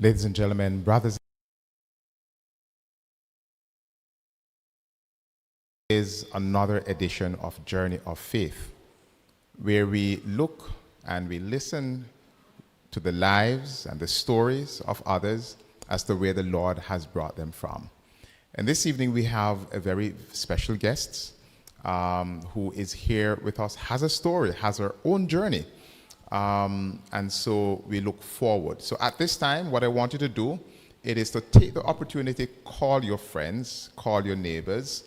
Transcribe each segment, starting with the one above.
Ladies and gentlemen, brothers, is another edition of Journey of Faith, where we look and we listen to the lives and the stories of others as to where the Lord has brought them from. And this evening we have a very special guest who is here with us, has a story, has her own journey. And so we look forward. So at this time, what I want you to do, it is to take the opportunity, call your friends, call your neighbors,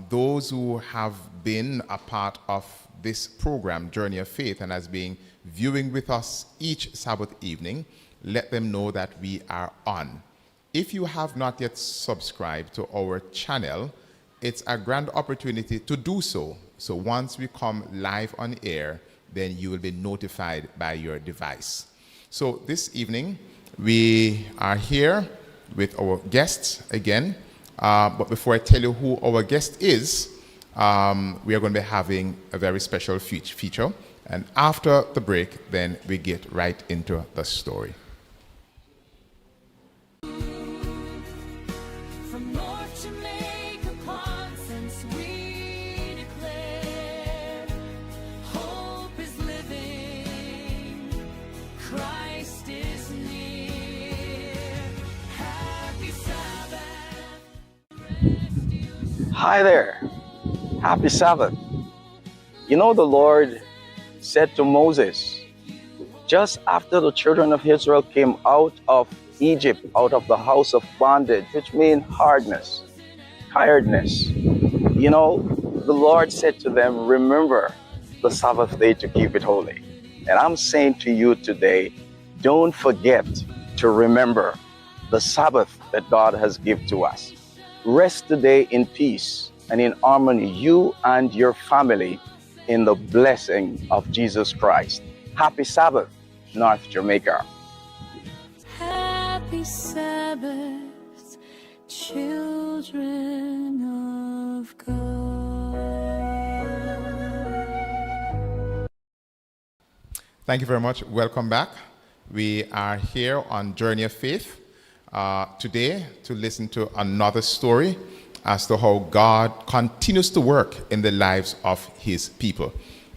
those who have been a part of this program, Journey of Faith, and has been viewing with us each Sabbath evening, let them know that we are on. If you have not yet subscribed to our channel, it's a grand opportunity to do so. So once we come live on air, then you will be notified by your device. So this evening, we are here with our guests again. But before I tell you who our guest is, we are going to be having a very special feature. And after the break, then we get right into the story. From North Jamaica, Constance, we declare, hope is living, Christ is near. Happy Sabbath. Hi there. Happy Sabbath. You know, the Lord said to Moses, just after the children of Israel came out of Egypt, out of the house of bondage, which means tiredness, you know, the Lord said to them, remember the Sabbath day to keep it holy. And I'm saying to you today, don't forget to remember the Sabbath that God has given to us. Rest today in peace and in harmony, you and your family, in the blessing of Jesus Christ. Happy Sabbath, North Jamaica. Happy Sabbath, children of God. Thank you very much. Welcome back. We are here on Journey of Faith today to listen to another story as to how God continues to work in the lives of his people.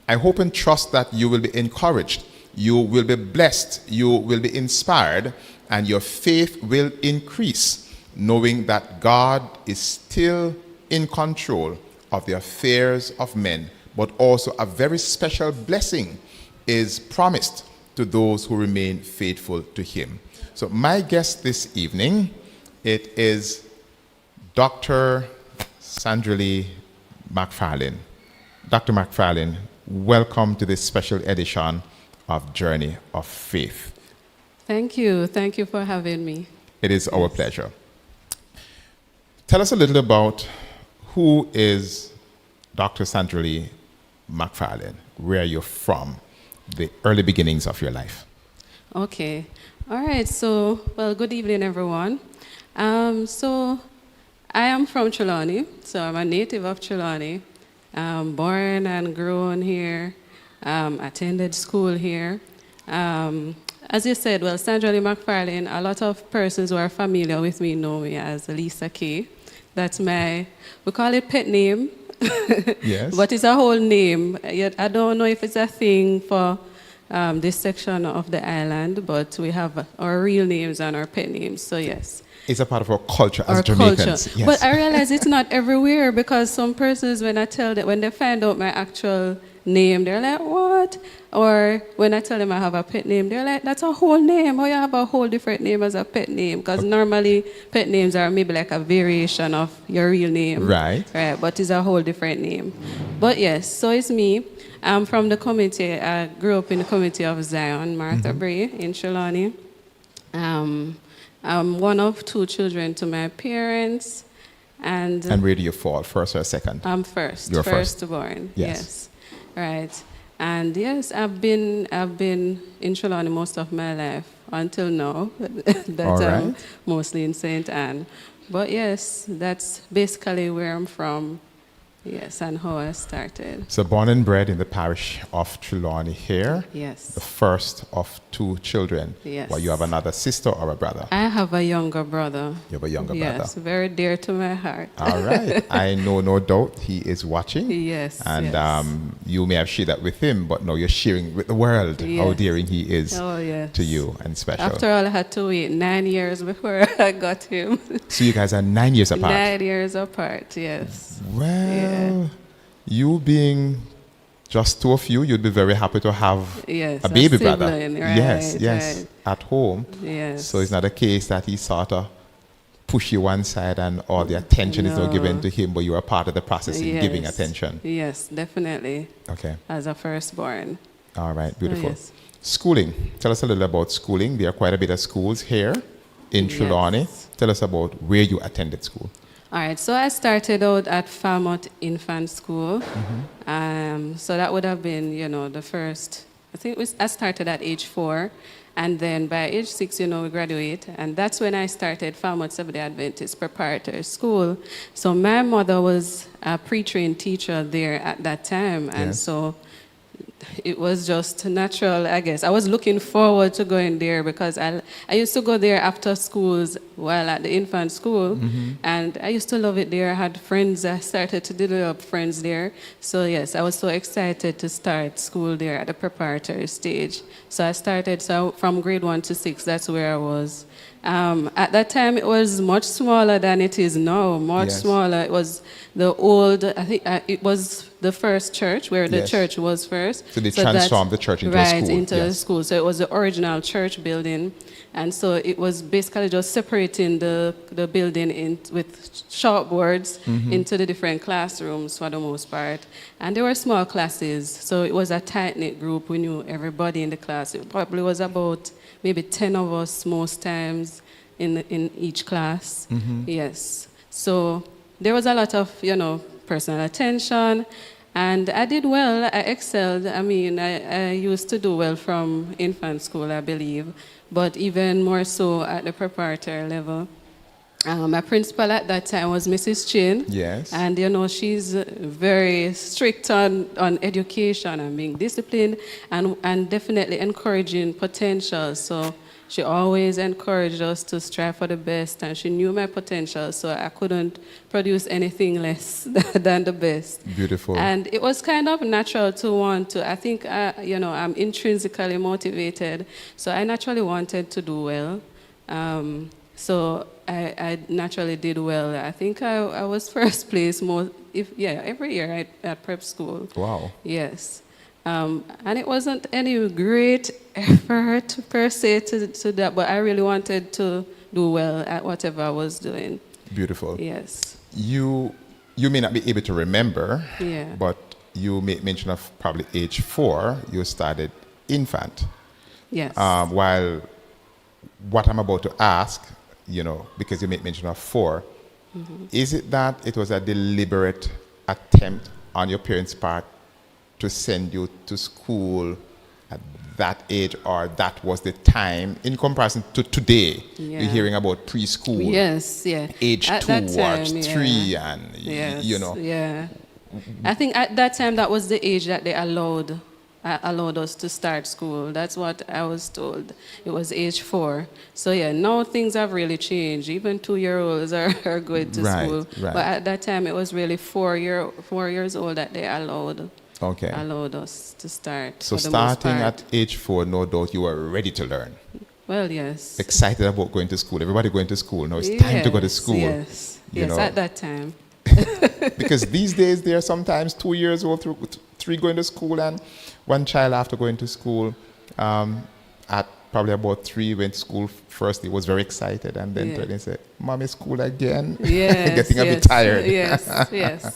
I hope and trust that you will be encouraged, you will be blessed, you will be inspired, and your faith will increase, knowing that God is still in control of the affairs of men, but also a very special blessing is promised to those who remain faithful to him. So my guest this evening, it is Dr. Sandra Lee McFarlane. Dr. McFarlane, welcome to this special edition of Journey of Faith. Thank you. Thank you for having me. It is our pleasure. Tell us a little about who is Dr. Sandra Lee McFarlane, where you're from, the early beginnings of your life. Okay. All right. So, well, good evening, everyone. So I am from Trelawney, so I'm a native of Trelawney. Born and grown here, attended school here. As you said, well, Sandra Lee McFarlane, a lot of persons who are familiar with me know me as Lisa K. That's we call it pet name. Yes. But it's a whole name. Yet I don't know if it's a thing for this section of the island, but we have our real names and our pet names, so yes. It's a part of our culture as Jamaicans. Culture. Yes. But I realize it's not everywhere, because some persons, when they find out my actual name, they're like, what? Or when I tell them I have a pet name, they're like, that's a whole name. How you have a whole different name as a pet name? Because normally pet names are maybe like a variation of your real name. Right. Right, but it's a whole different name. But yes, so it's me. I'm from the community. I grew up in the community of Zion, Martha Bray in Trelawney. I'm one of two children to my parents. And where do you fall, first or second? I'm first. You're first. Firstborn. Yes. Right. And yes, I've been in Trelawney most of my life until now. All right. Mostly in St. Anne. But yes, that's basically where I'm from. Yes, and how I started. So born and bred in the parish of Trelawney here. Yes. The first of 2 children. Yes. Well, you have another sister or a brother? I have a younger brother. You have a younger brother. Yes, very dear to my heart. All right. I know no doubt he is watching. Yes, And yes. you may have shared that with him, but now you're sharing with the world how Yes. dearing he is Oh, yes. to you and special. After all, I had to wait 9 years before I got him. So you guys are 9 years apart. 9 years apart, yes. Well, you being just 2 of you, you'd be very happy to have Yes, a baby sibling, brother. right, Yes, yes, right. at home. Yes. So it's not a case that he sort of push you one side and all the attention is not No. given to him, but you are part of the process in giving Yes. attention. Yes, definitely. Okay. As a firstborn. All right, beautiful. yes. Schooling. Tell us a little about schooling. There are quite a bit of schools here in Trelawney. Yes. Tell us about where you attended school. All right, so I started out at Falmouth Infant School. So that would have been, the first, I started at age 4. And then by age 6, we graduate. And that's when I started Falmouth Seventh-day Adventist Preparatory School. So my mother was a pre-trained teacher there at that time. And Yes. so it was just natural, I guess. I was looking forward to going there because I used to go there after schools while at the infant school, and I used to love it there. I had friends. I started to develop friends there. So yes, I was so excited to start school there at the preparatory stage. So I started from grade 1 to 6. That's where I was. At that time, it was much smaller than it is now. Much Yes. smaller. It was the old. I think it was the first church where the Yes. church was first. So they that's- transformed the church into a right, school, into a yes. school. So it was the original church building, and so it was basically just separating the building with chalkboards into the different classrooms for the most part. And there were small classes, so it was a tight-knit group. We knew everybody in the class. It probably was about maybe 10 of us most times in each class. Yes. So there was a lot of, personal attention, and I did well. I excelled. I mean, I used to do well from infant school, I believe, but even more so at the preparatory level. My principal at that time was Mrs. Chin. Yes. And, she's very strict on education and being disciplined and definitely encouraging potential. So she always encouraged us to strive for the best, and she knew my potential, so I couldn't produce anything less than the best. Beautiful. And it was kind of natural to want to. I think, I'm intrinsically motivated, so I naturally wanted to do well. So I naturally did well. I think I was first place every year at prep school. Wow. Yes. And it wasn't any great effort per se to that, but I really wanted to do well at whatever I was doing. Beautiful. Yes. You may not be able to remember, Yeah. but you made mention of probably age 4, you started infant. Yes. While what I'm about to ask, because you made mention of 4, is it that it was a deliberate attempt on your parents' part to send you to school at that age, or that was the time in comparison to today? Yeah. You're hearing about preschool, Yes, yeah. age At 2 that or time, 3, and Yes, you. Yeah. I think at that time that was the age that they allowed us to start school. That's what I was told. It was age 4. So yeah, now things have really changed. Even 2-year-olds are going to Right, school. right. But at that time it was really 4 years old that they allowed us to start. So for the most starting part. at age 4, no doubt you were ready to learn. Well, yes. Excited about going to school. Everybody going to school. Now it's time to go to school. Yes. you Yes, know. at that time. Because these days there are sometimes 2 years old, 3 going to school, and one child after going to school at probably about 3 went to school first. He was very excited, and then Yeah. he said, "Mommy, school again." Yes. Getting a bit yes, tired. Yes.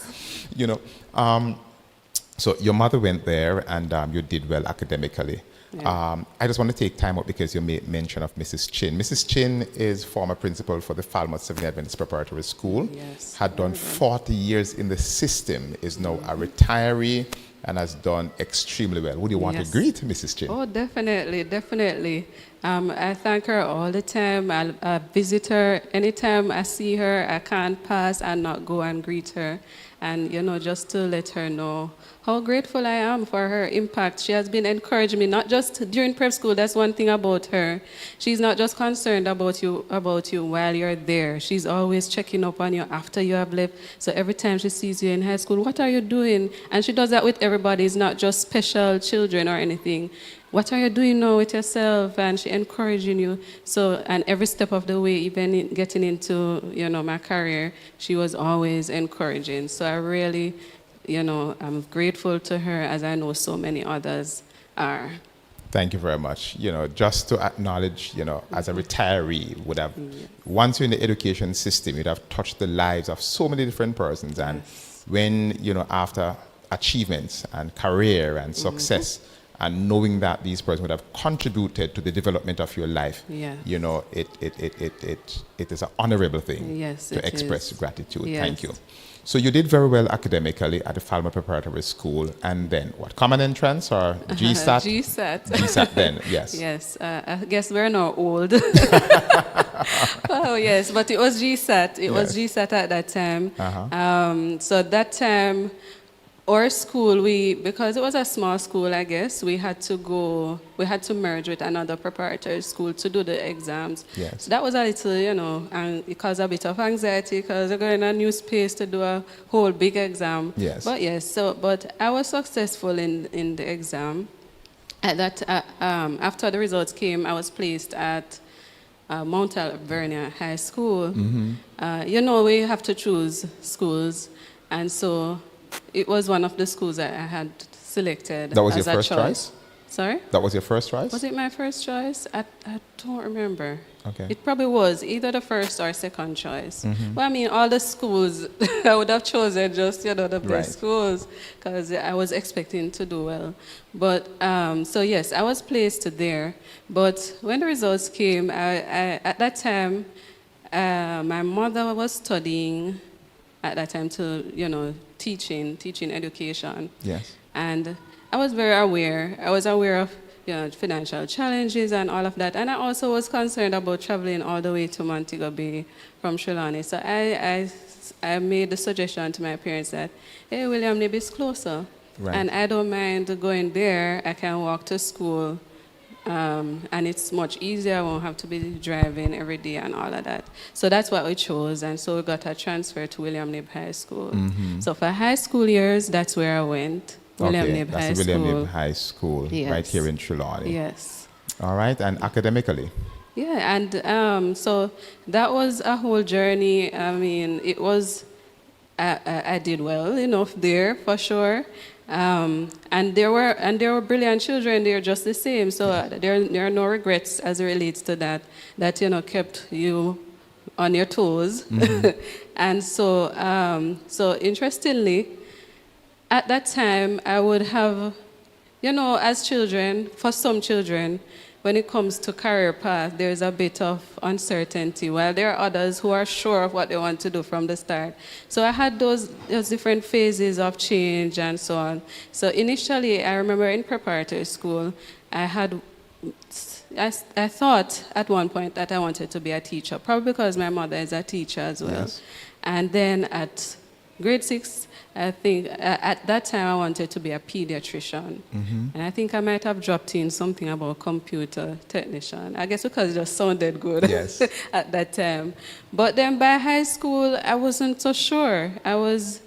So your mother went there, and you did well academically. Yeah. I just want to take time up because you made mention of Mrs. Chin. Mrs. Chin is former principal for the Falmouth Seventh-day Adventist Preparatory School. Yes. Had done 40 years in the system, is now a retiree, and has done extremely well. Would you want Yes. to greet Mrs. Chin? Oh, definitely, definitely. I thank her all the time. I visit her anytime I see her. I can't pass and not go and greet her. and, just to let her know how grateful I am for her impact. She has been encouraging me, not just during prep school. That's one thing about her. She's not just concerned about you while you're there. She's always checking up on you after you have left. So every time she sees you in high school, what are you doing? And she does that with everybody. It's not just special children or anything. What are you doing now with yourself? And she encouraging you. So, and every step of the way, even getting into, my career, she was always encouraging. So I really, I'm grateful to her, as I know so many others are. Thank you very much. Just to acknowledge, as a retiree, would have, once you're in the education system, you'd have touched the lives of so many different persons. And when, after achievements and career and success, and knowing that these persons would have contributed to the development of your life, it is an honorable thing to express gratitude. Yes. Thank you. So you did very well academically at the Falmouth Preparatory School, and then what? Common entrance or GSAT? GSAT. GSAT then, yes. Yes, I guess we're not old. Oh yes, but it was GSAT. It was GSAT at that time. So at that time, our school, because it was a small school, I guess, we had to merge with another preparatory school to do the exams. Yes. So that was a little, and it caused a bit of anxiety because you're going in a new space to do a whole big exam. Yes. But yes, but I was successful in the exam. At that, after the results came, I was placed at Mount Alvernia High School. We have to choose schools, and so it was one of the schools that I had selected. That was as your first choice? Sorry? That was your first choice? Was it my first choice? I don't remember. Okay. It probably was either the first or second choice. But I mean, all the schools, I would have chosen just, the best schools because I was expecting to do well. But, so yes, I was placed there. But when the results came, at that time, my mother was studying at that time to, teaching education. Yes. And I was very aware. I was aware of financial challenges and all of that. And I also was concerned about traveling all the way to Montego Bay from Trelawney. So I made the suggestion to my parents that, hey, William, maybe it's closer. Right. And I don't mind going there. I can walk to school. And it's much easier. I won't have to be driving every day and all of that. So that's what we chose. And so we got a transfer to William Knibb High School. So for high school years, that's where I went. William Knibb High School. William Knibb High School, right here in Trelawney. Yes. All right, and academically? Yeah, and so that was a whole journey. I mean, it was, I did well enough there for sure. And there were brilliant children there just the same. So there are no regrets as it relates to that kept you on your toes. And so interestingly, at that time I would have, as children, for some children, when it comes to career path, there's a bit of uncertainty, while there are others who are sure of what they want to do from the start. So I had those different phases of change and so on. So initially, I remember in preparatory school, I thought at one point that I wanted to be a teacher, probably because my mother is a teacher as well. Yes. And then at grade 6, I think at that time I wanted to be a pediatrician. And I think I might have dropped in something about computer technician. I guess because it just sounded good at that time. But then by high school, I wasn't so sure. I was,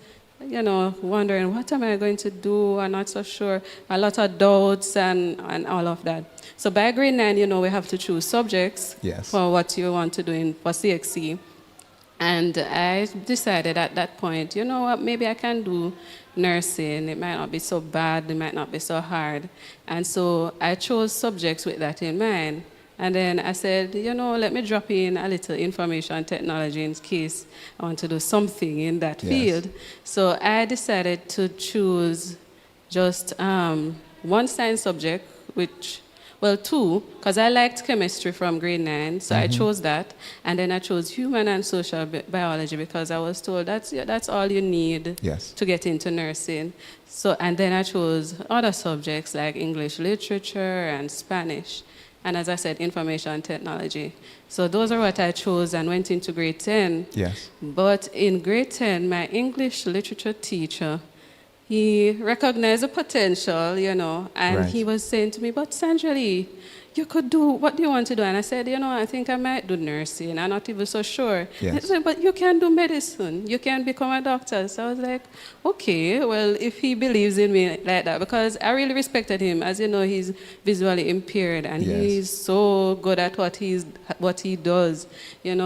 wondering, what am I going to do? I'm not so sure. A lot of doubts and all of that. So by grade 9, we have to choose subjects for what you want to do for CXC. And I decided at that point, maybe I can do nursing. It might not be so bad, it might not be so hard. And so I chose subjects with that in mind. And then I said, let me drop in a little information technology in case I want to do something in that field. So I decided to choose just one science subject, two, because I liked chemistry from grade 9, so I chose that. And then I chose human and social biology because I was told that's all you need to get into nursing. So, and then I chose other subjects like English literature and Spanish. and as I said, information technology. So those are what I chose and went into grade 10. Yes. But in grade 10, my English literature teacher, he recognized the potential, and Right. he was saying to me, but Sandra Lee, you could do, what do you want to do? And I said, I think I might do nursing. I'm not even so sure. Yes. He said, but you can do medicine. You can become a doctor. So I was like, okay, well, if he believes in me like that, because I really respected him. As you know, he's visually impaired, and Yes. he's so good at what he does,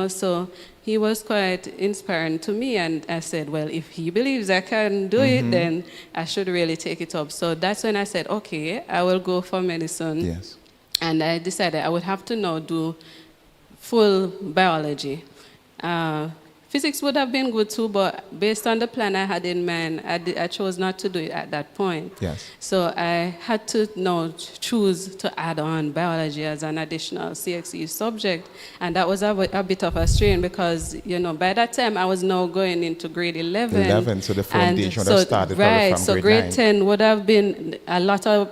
so he was quite inspiring to me, and I said, well, if he believes I can do it, then I should really take it up. So that's when I said, okay, I will go for medicine. Yes. And I decided I would have to now do full biology. Physics would have been good too, but based on the plan I had in mind, I chose not to do it at that point. Yes. So I had to now choose to add on biology as an additional CXE subject. And that was a bit of a strain because, by that time I was now going into grade 11. 11, so the foundation And would have started probably right, from so grade 9. 10 would have been a lot of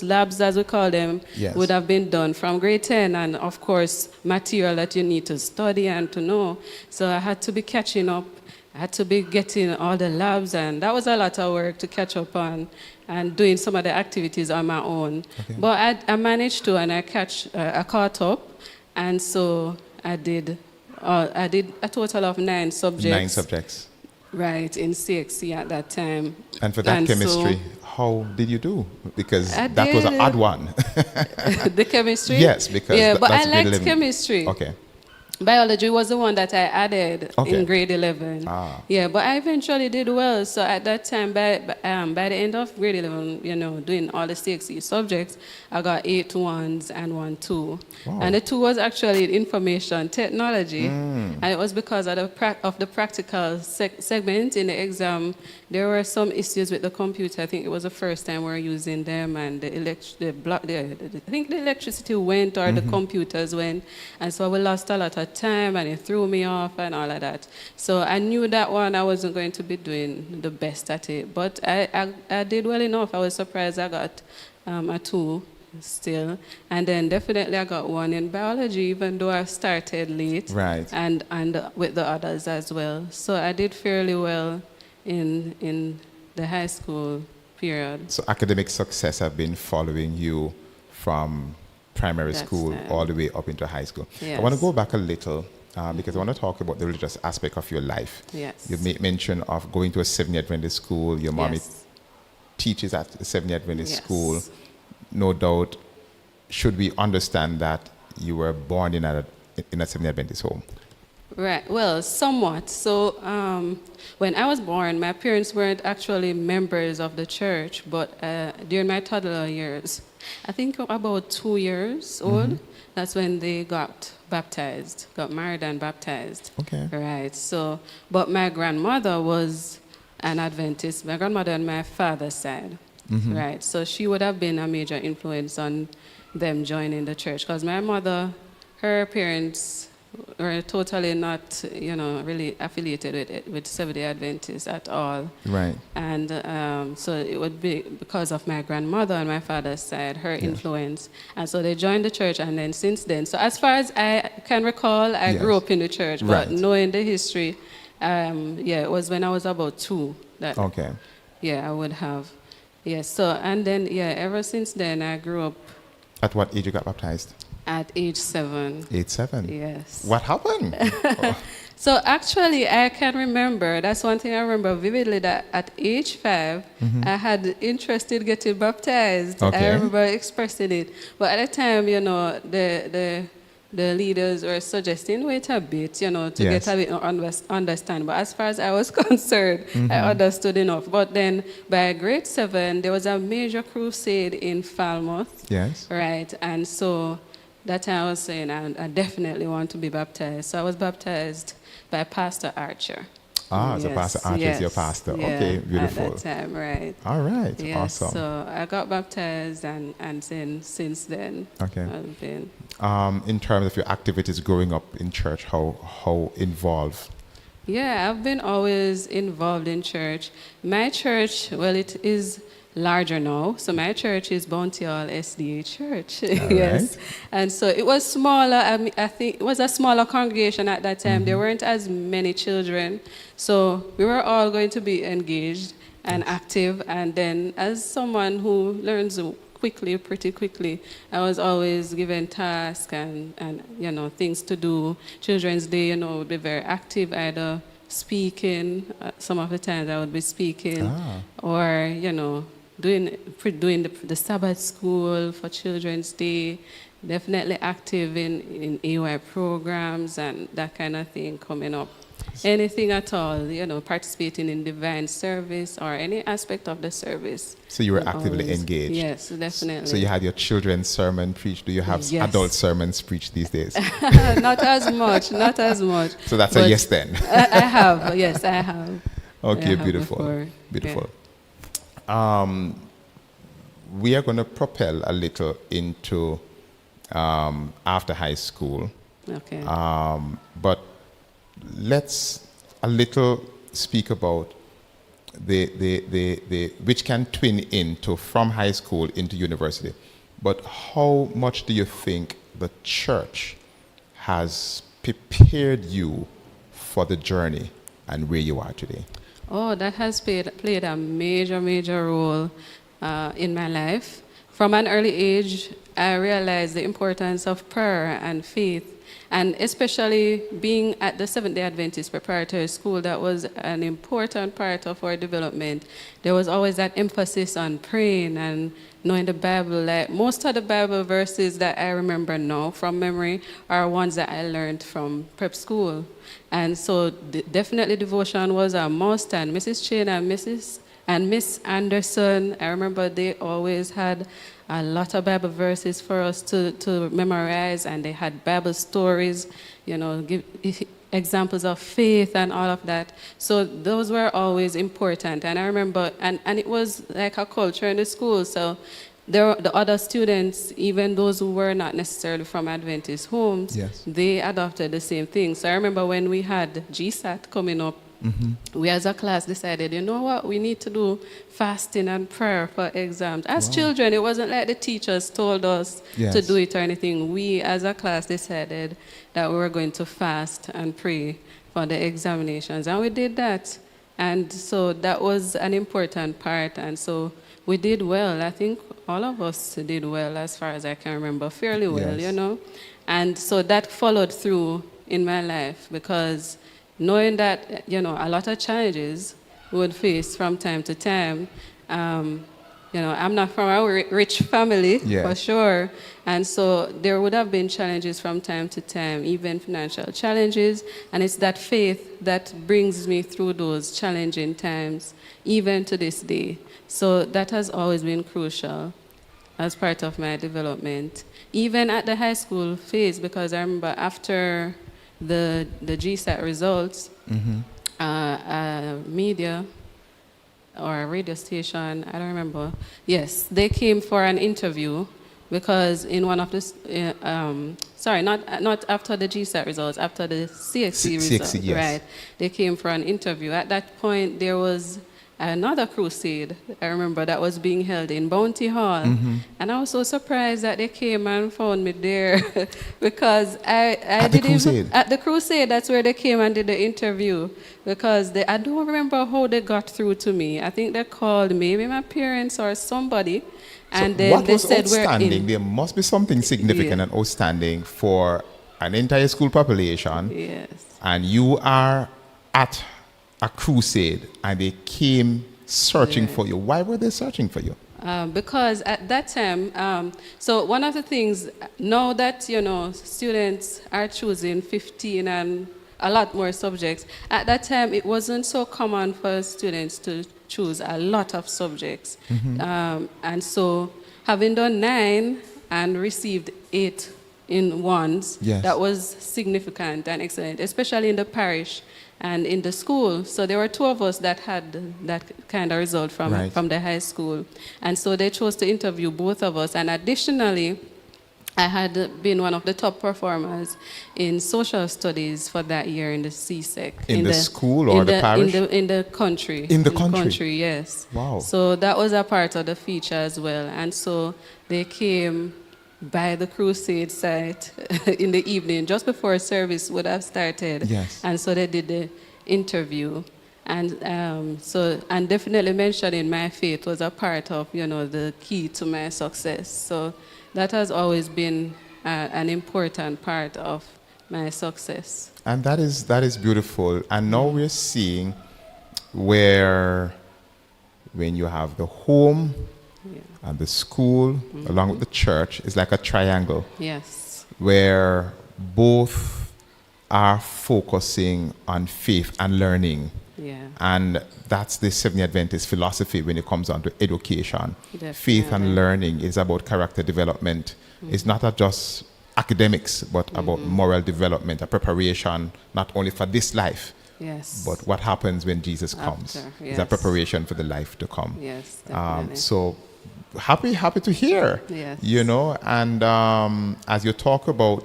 labs as we call them, Yes. would have been done from grade 10, and of course material that you need to study and to know. So I had to be catching up. I had to be getting all the labs, and that was a lot of work to catch up on and doing some of the activities on my own. Okay. But I managed to, and I caught up, and so I did a total of 9 subjects. 9 subjects. Right, in CXC at that time. And for that And so- chemistry, how did you do? Because I that was an did. odd one. The chemistry? Yes, because yeah, but that's I grade liked 11. chemistry. Okay. Biology was the one that I added Okay. in grade 11. Ah. Yeah, but I eventually did well. So at that time, by the end of grade 11, doing all the CXE subjects, I got 8 1s and 1 2. Wow. And the 2 was actually information technology. And it was because of the practical segment in the exam. There were some issues with the computer. I think it was the first time we were using them, and I think the electricity went or the computers went, and so we lost a lot of time, and it threw me off and all of that. So I knew that one I wasn't going to be doing the best at it, but I did well enough. I was surprised I got a 2 still, and then definitely I got 1 in biology, even though I started late. Right. And with the others as well. So I did fairly well in the high school period. So academic success have been following you from primary That's school it. all the way up into high school. I Yes. want to go back a little because I want to talk about the religious aspect of your life. Yes. You made mention of going to a Seventh-day Adventist school. Your mommy Yes. teaches at a Seventh-day Adventist Yes. school. No doubt, should we understand that you were born in a Seventh-day Adventist home? Right, well, somewhat. So when I was born, my parents weren't actually members of the church, but during my toddler years, I think about 2 years old, that's when they got baptized, got married and baptized. Okay. Right, so, but my grandmother was an Adventist, my grandmother on my father's side. Right, so she would have been a major influence on them joining the church, because my mother, her parents were totally not, really affiliated with Seventh-day Adventists at all. Right. And so it would be because of my grandmother on my father's side, her influence. And so they joined the church, and then since then, so as far as I can recall, I grew Yes. up in the church, but Right. knowing the history, it was when I was about 2 that, Okay. I would have. Yes, so, and then, ever since then, I grew up At what age you got baptized? at age 7. 8, 7. Yes. What happened? Oh, So actually, I can remember, that's one thing I remember vividly, that at age 5, I had interest in getting baptized. Okay. I remember expressing it. But at the time, the leaders were suggesting, wait a bit, to Yes. get a bit more understand. But as far as I was concerned, I understood enough. But then by grade 7, there was a major crusade in Falmouth. yes. Right, and so that time I was saying I definitely want to be baptized. So I was baptized by Pastor Archer. So Pastor Archer is your pastor. Yeah, Okay, beautiful. At that time, right. All right, Yes, awesome. so I got baptized, and then since then, Okay. I've been. In terms of your activities growing up in church, how involved? Yeah, I've been always involved in church. My church, well, it is larger now. So my church is Bounty Hall SDA Church. All Yes. right. And so it was smaller. I think it was a smaller congregation at that time. There weren't as many children. So we were all going to be engaged and active. And then as someone who learns pretty quickly, I was always given tasks and things to do. Children's Day, would be very active, either speaking, some of the times I would be speaking, or, doing the Sabbath school for Children's Day, definitely active in AY programs and that kind of thing coming up. Anything at all, participating in divine service or any aspect of the service. So you were actively engaged. Yes, definitely. So you had your children's sermon preached. Do you have Yes. adult sermons preached these days? Not as much. So that's a But yes then. I have, yes, I have. Okay, I have beautiful. before. Beautiful. We are going to propel a little into after high school. Okay. But let's a little speak about the which can twin into from high school into university. But how much do you think the church has prepared you for the journey and where you are today? Oh, that has played a major role in my life. From an early age, I realized the importance of prayer and faith. And especially being at the Seventh-day Adventist Preparatory School, that was an important part of our development. There was always that emphasis on praying and knowing the Bible. Like most of the Bible verses that I remember now from memory are ones that I learned from prep school. And so definitely devotion was a must, and Mrs. Chain and Miss Anderson, I remember they always had a lot of Bible verses for us to memorize, and they had Bible stories, give examples of faith and all of that. So those were always important. And I remember, and it was like a culture in the school. So the other students, even those who were not necessarily from Adventist homes, Yes. they adopted the same thing. So I remember when we had GSAT coming up, we as a class decided, you know what, we need to do fasting and prayer for exams. As children, it wasn't like the teachers told us to do it or anything. We as a class decided that we were going to fast and pray for the examinations, and we did that. And so that was an important part, and so we did well. I think all of us did well, as far as I can remember, fairly well, Yes. And so that followed through in my life, because knowing that, a lot of challenges we would face from time to time. I'm not from a rich family, for sure. And so there would have been challenges from time to time, even financial challenges. And it's that faith that brings me through those challenging times, even to this day. So that has always been crucial as part of my development. Even at the high school phase, because I remember after the GSAT results, media or a radio station, I don't remember. Yes, they came for an interview, because in one of the, not after the GSAT results, after the CXC results, yes. right? They came for an interview. At that point, there was another crusade, I remember, that was being held in Bounty Hall. And I was so surprised that they came and found me there because at the crusade, that's where they came and did the interview, because I don't remember how they got through to me. I think they called maybe my parents or somebody, and then what they was said we're outstanding? in. There must be something significant and outstanding for an entire school population. Yes. And you are at a crusade, and they came searching for you. Why were they searching for you? Because at that time, so one of the things, now that, students are choosing 15 and a lot more subjects, at that time it wasn't so common for students to choose a lot of subjects. And so having done 9 and received 8 in ones, that was significant and excellent, especially in the parish and in the school. So there were 2 of us that had that kind of result from the high school. And so they chose to interview both of us. And additionally, I had been one of the top performers in social studies for that year in the CSEC. In the school or the parish? In the country. In the country? Yes. Wow. So that was a part of the feature as well. And so they came by the crusade site in the evening, just before service would have started. Yes. And so they did the interview. And and definitely mentioning my faith was a part of, the key to my success. So that has always been an important part of my success. And that is beautiful. And now we're seeing where when you have the home and the school along with the church, it's like a triangle. Yes. Where both are focusing on faith and learning. Yeah. And that's the Seventh-day Adventist philosophy when it comes down to education. Definitely. Faith and learning is about character development. It's not just academics, but about moral development, a preparation not only for this life, Yes. but what happens when Jesus comes. After, It's a yes. preparation for the life to come. Yes, definitely. So happy to hear. Yes. And as you talk about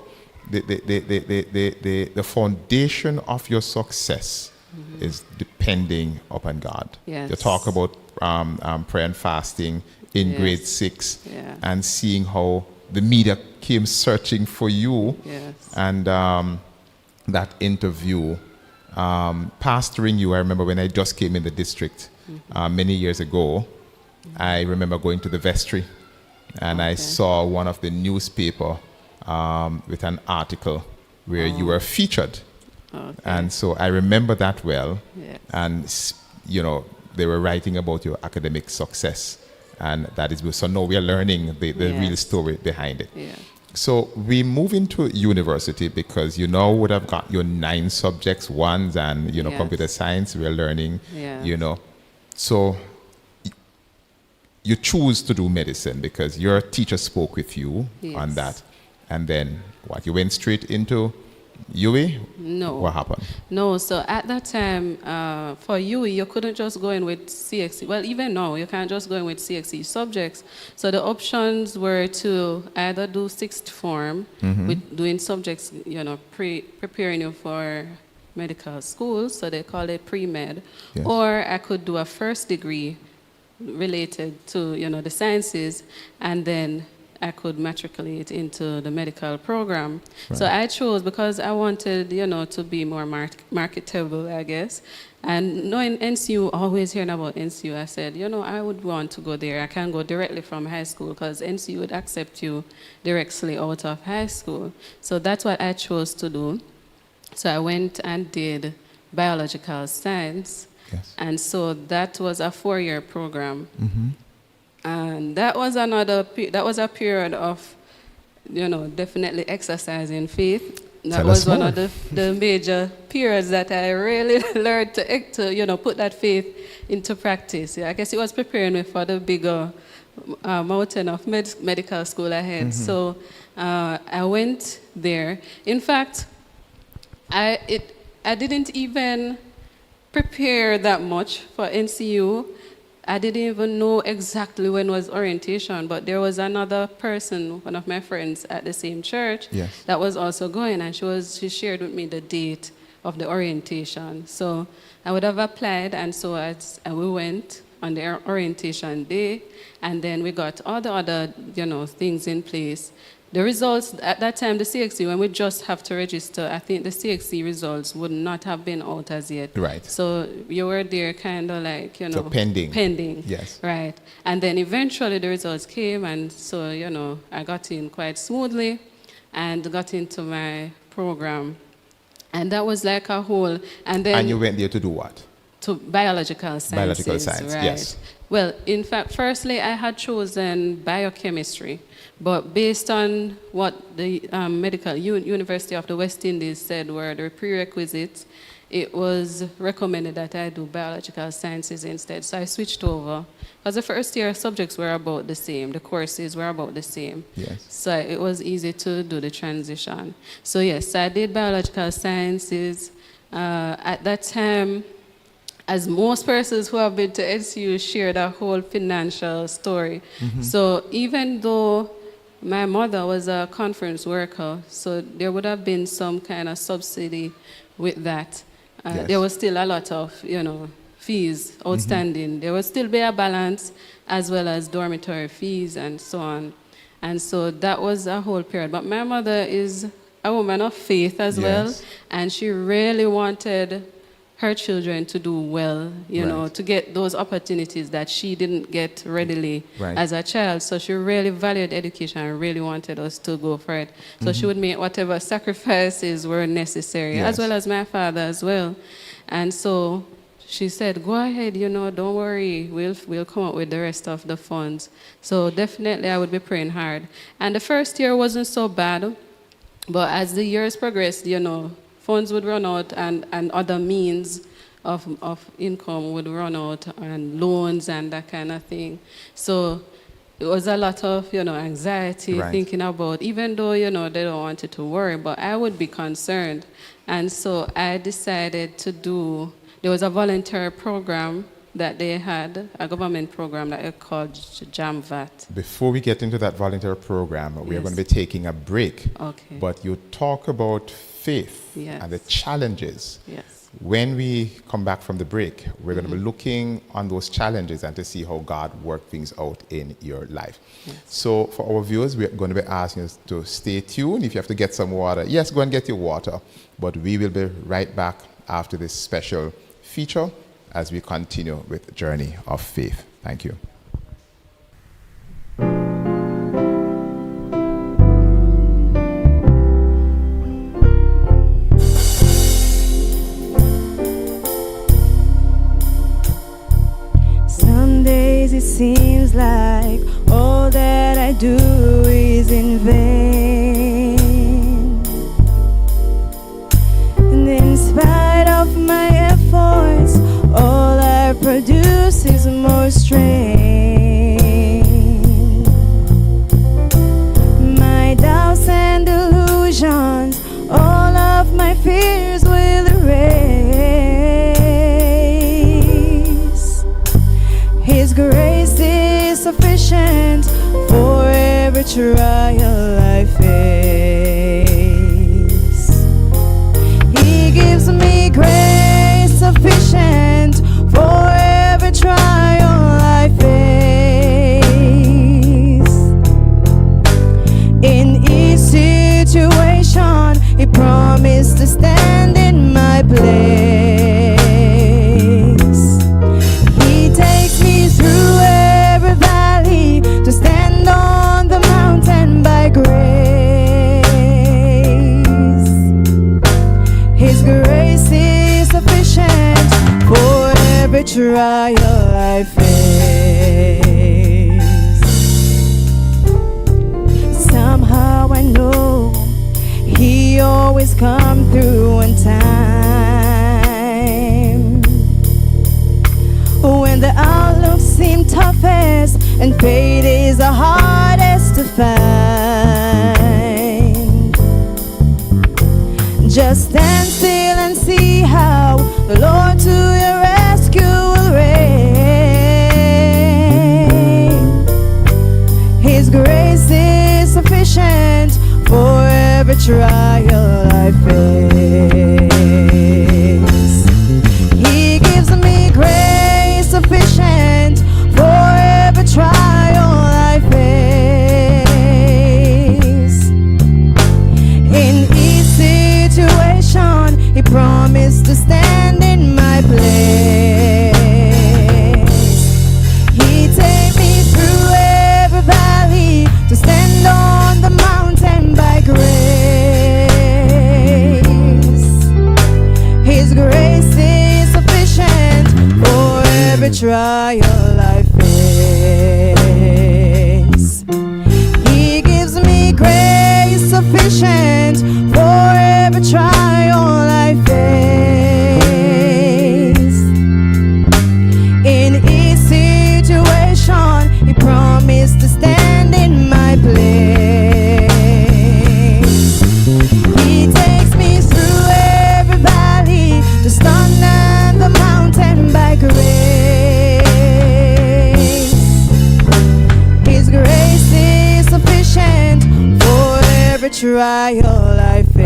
the foundation of your success is depending upon God. Yes. You talk about prayer and fasting in Yes. grade 6 Yeah. and seeing how the media came searching for you. Yes. And that interview, pastoring you, I remember when I just came in the district many years ago, I remember going to the vestry and I saw one of the newspaper with an article where you were featured. Okay. And so I remember that well. Yes. And, they were writing about your academic success. And that is, so now we are learning the real Yes. story behind it. Yeah. So we move into university because you now would have got your 9 subjects, ones, and, Yes. computer science, we're learning, Yes. So you choose to do medicine because your teacher spoke with you on Yes. that. And then what, you went straight into UE? No. What happened? No, so at that time, for UE, you couldn't just go in with CXC. Well, even now, you can't just go in with CXC subjects. So the options were to either do 6th form with doing subjects, preparing you for medical school, so they call it pre-med, Yes. or I could do a first degree related to, the sciences, and then I could matriculate into the medical program. So I chose because I wanted, to be more marketable, I guess. And knowing NCU, always hearing about NCU, I said, I would want to go there. I can go directly from high school because NCU would accept you directly out of high school. So that's what I chose to do. So I went and did biological science. Yes. And so that was a 4-year program. And that was a period of, definitely exercising faith. That Tell us was one more. of the major periods that I really learned to put that faith into practice. Yeah, I guess it was preparing me for the bigger mountain of medical school ahead. So I went there. In fact, I didn't even prepare that much for NCU. I didn't even know exactly when was orientation, but there was another person, one of my friends at the same church, Yes. that was also going, and she shared with me the date of the orientation. So I would have applied, and so we went on the orientation day, and then we got all the other, things in place. The results, at that time, the CXC, when we just have to register, I think the CXC results would not have been out as yet. Right. So you were there kind of like, So pending. Pending. Yes. Right. And then eventually the results came, and so, I got in quite smoothly and got into my program. And that was like a whole, and then... And you went there to do what? To biological sciences. Biological science, right. yes. Well, in fact, firstly, I had chosen biochemistry, but based on what the University of the West Indies said were the prerequisites, it was recommended that I do biological sciences instead. So I switched over, because the first year subjects were about the same, the courses were about the same. Yes. So it was easy to do the transition. So yes, I did biological sciences. At that time, as most persons who have been to NCU share that whole financial story. So even though my mother was a conference worker, so there would have been some kind of subsidy with that. Yes. There was still a lot of, fees outstanding. There would still be a balance as well as dormitory fees and so on. And so that was a whole period. But my mother is a woman of faith as well, Yes. and she really wanted her children to do well, Right. to get those opportunities that she didn't get readily Right. as a child. So she really valued education and really wanted us to go for it. So she would make whatever sacrifices were necessary, Yes. as well as my father as well. And so she said, go ahead, don't worry, we'll come up with the rest of the funds. So definitely I would be praying hard. And the first year wasn't so bad, but as the years progressed, funds would run out and other means of income would run out, and loans and that kind of thing. So it was a lot of, anxiety, Right. thinking about, even though, they don't want you to worry, but I would be concerned. And so I decided there was a volunteer program that they had, a government program that they called JAMVAT. Before we get into that volunteer program, we are Yes. going to be taking a break. Okay. But you talk about faith Yes. and the challenges. Yes. When we come back from the break, we're going to be looking on those challenges and to see how God worked things out in your life. Yes. So for our viewers, we're going to be asking you to stay tuned. If you have to get some water, yes, go and get your water. But we will be right back after this special feature as we continue with the journey of faith. Thank you. Some days it seems like all that I do is in vain. And in spite of my efforts, all I produce is more strain. My doubts and delusions, all of my fears will erase. His grace is sufficient for every trial I face. He gives me grace sufficient for every trial I face. In each situation, He promised to stand in my place. He takes me through every valley to stand on the mountain by grace. His grace is sufficient for every trial I face. Somehow I know He always come through on time. When the outlook seems toughest and fate is the hardest to find, just stand still and see how the Lord to your rescue will reign. His grace is sufficient for every trial I face. He gives me grace sufficient for every trial I face. In each situation, He promised to stand in my place. He take me through every valley to stand on the mountain by grace. His grace is sufficient for every trial I face. He gives me grace sufficient for every trial I face. In each situation, He promised to stand in my place. He takes me through every valley to stand on the mountain by grace. every trial I face.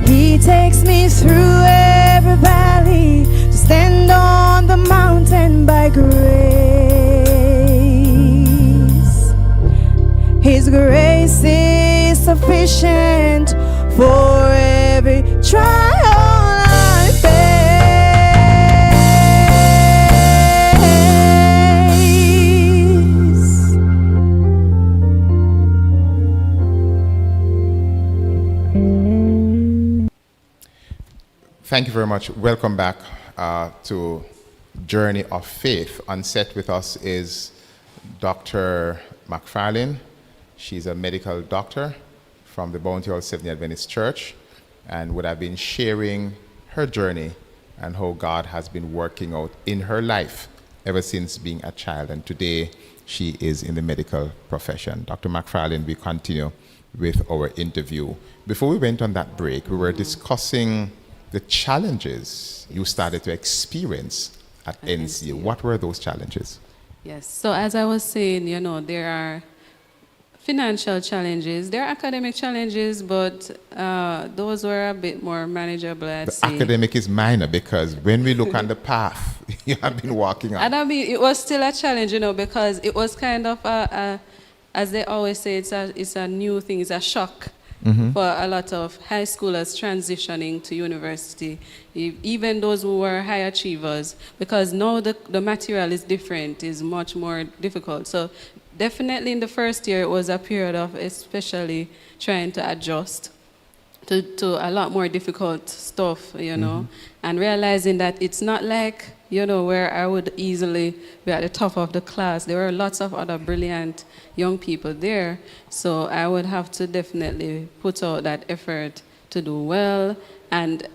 He takes me through every valley to stand on the mountain by grace. His grace is sufficient for every trial I face. Thank you very much. Welcome back to Journey of Faith. On set with us is Dr. McFarlane. She's a medical doctor from the Bounty Hall Seventh-day Adventist Church and would have been sharing her journey and how God has been working out in her life ever since being a child. And today she is in the medical profession. Dr. McFarlane, we continue with our interview. Before we went on that break, we were discussing the challenges you started to experience at NCU. What were those challenges? Yes. So as I was saying, there are financial challenges, there are academic challenges, but those were a bit more manageable, I'd say. Academic is minor because when we look on the path you have been walking on. And I mean, it was still a challenge, because it was kind of as they always say, it's a new thing, it's a shock. For a lot of high schoolers transitioning to university, even those who were high achievers, because now the material is different, is much more difficult. So definitely in the first year, it was a period of especially trying to adjust to a lot more difficult stuff, and realizing that it's not like, where I would easily be at the top of the class. There were lots of other brilliant young people there, so I would have to definitely put out that effort to do well, and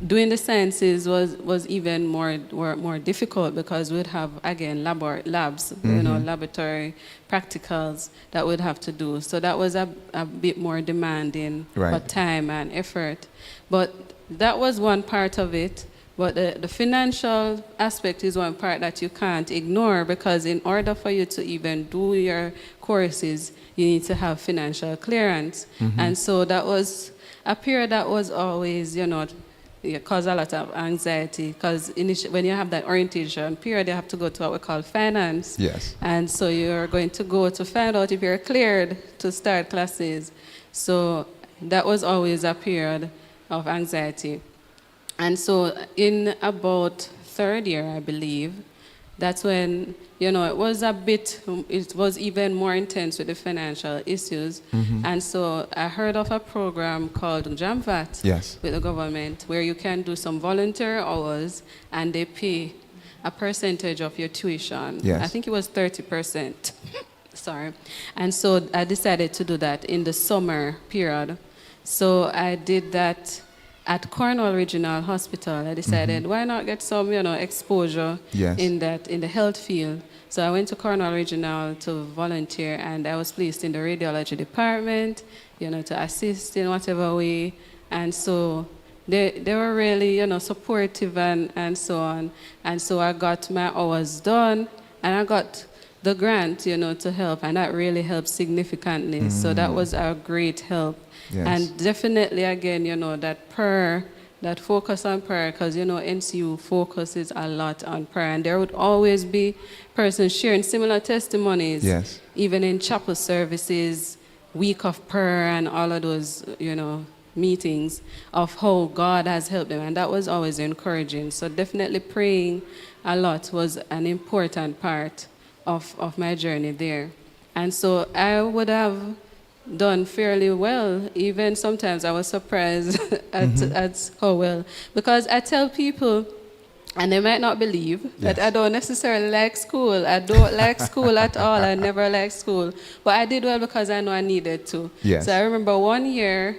doing the sciences was even more difficult because we'd have, again, labs, laboratory practicals that we'd have to do. So that was a bit more demanding for time and effort. But that was one part of it. But the financial aspect is one part that you can't ignore, because in order for you to even do your courses, you need to have financial clearance. And so that was a period that was always, cause a lot of anxiety, because when you have that orientation period, you have to go to what we call finance. Yes. And so you're going to go to find out if you're cleared to start classes. So that was always a period of anxiety. And so in about third year, I believe, that's when, it was even more intense with the financial issues. And so I heard of a program called JAMVAT with the government, where you can do some volunteer hours and they pay a percentage of your tuition. I think it was 30%. Sorry. And so I decided to do that in the summer period. So I did that at Cornwall Regional Hospital. I decided, why not get some, exposure in the health field? So I went to Cornwall Regional to volunteer, and I was placed in the radiology department, to assist in whatever way. And so they were really, supportive and so on. And so I got my hours done, and I got the grant, to help, and that really helped significantly. So that was a great help. And definitely, again, that prayer, that focus on prayer, because, NCU focuses a lot on prayer. And there would always be persons sharing similar testimonies, even in chapel services, week of prayer, and all of those, meetings of how God has helped them. And that was always encouraging. So definitely praying a lot was an important part of my journey there. And so I would have done fairly well. Even sometimes I was surprised at how well. Because I tell people, and they might not believe, that I don't necessarily like school. I don't like school at all. I never liked school. But I did well because I know I needed to. So I remember one year,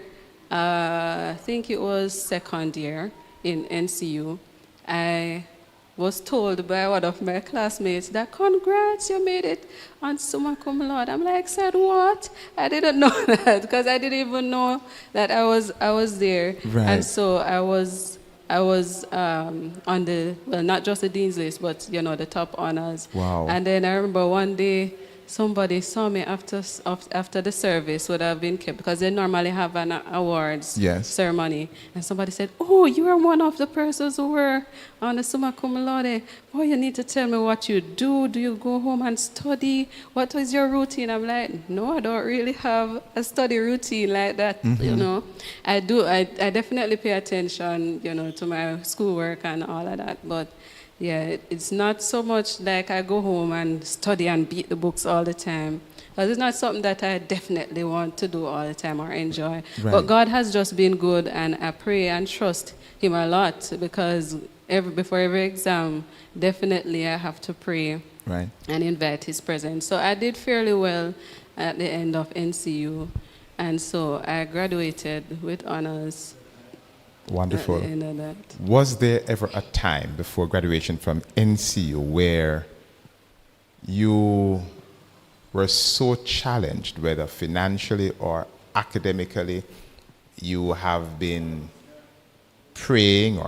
I think it was second year in NCU, I was told by one of my classmates that, congrats, you made it on summa cum laude. I'm like, said what? I didn't know that, because I didn't even know that I was there. And so I was on the, well, not just the dean's list, but the top honors. And then I remember one day somebody saw me after the service would have been kept, because they normally have an awards Yes. ceremony, and somebody said, "Oh, you are one of the persons who were on the summa cum laude. Oh, you need to tell me what you do. Do you go home and study? What is your routine?" I'm like, "No, I don't really have a study routine like that. You know, I do. I definitely pay attention, you know, to my schoolwork and all of that, but." Yeah, it's not so much like I go home and study and beat the books all the time. Because it's not something that I definitely want to do all the time or enjoy. Right. But God has just been good, and I pray and trust Him a lot, because before every exam, definitely I have to pray Right. and invite His presence. So I did fairly well at the end of NCU, and so I graduated with honors. Wonderful. At the end of that. Was there ever a time before graduation from NCU where you were so challenged, whether financially or academically, you have been praying,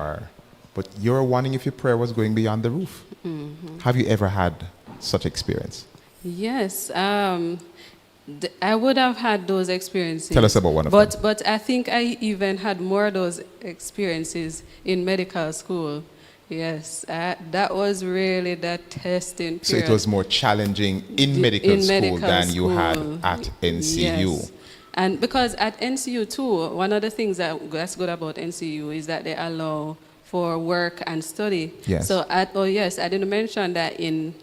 but you're wondering if your prayer was going beyond the roof? Have you ever had such experience? Yes, I would have had those experiences. Tell us about one of them. But I think I even had more of those experiences in medical school. Yes, that was really that testing period. So it was more challenging in medical school than you had at NCU. Yes. And because at NCU too, one of the things that's good about NCU is that they allow for work and study. Yes. So I didn't mention that in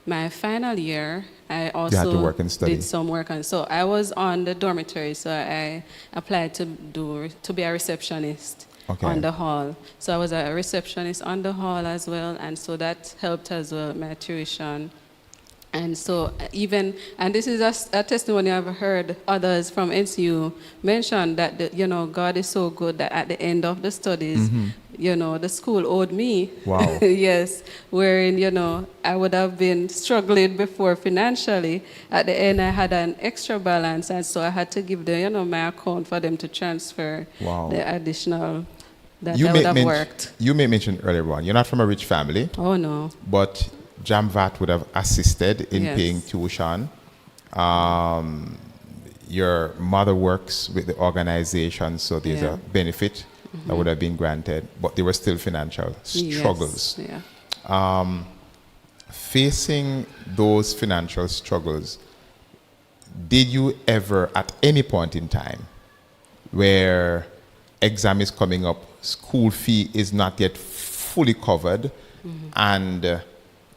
my final year, I also had to work and study. did some work, and so I was on the dormitory. So I applied to be a receptionist on the hall. So I was a receptionist on the hall as well, and so that helped as well my tuition. And so and this is a testimony I've heard others from NCU mention, that God is so good that at the end of the studies, the school owed me. Wow. Yes, wherein I would have been struggling before financially. At the end, I had an extra balance, and so I had to give them my account for them to transfer the additional that I would have worked. You may mention earlier on, you're not from a rich family. Oh no. But JAMVAT would have assisted in paying tuition. Your mother works with the organization, so there's a benefit that would have been granted, but there were still financial struggles. Yes. Yeah. Facing those financial struggles, did you ever, at any point in time, where exam is coming up, school fee is not yet fully covered, and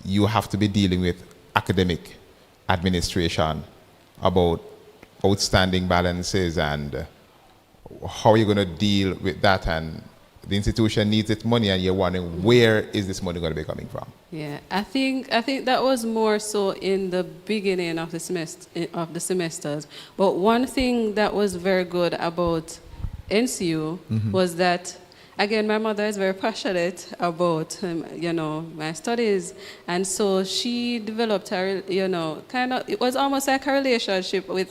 you have to be dealing with academic administration about outstanding balances and how are you going to deal with that, and the institution needs its money and you're wondering where is this money going to be coming from? Yeah, I think that was more so in the beginning of the semesters. But one thing that was very good about NCU was that, again, my mother is very passionate about, my studies. And so she developed it was almost like a relationship with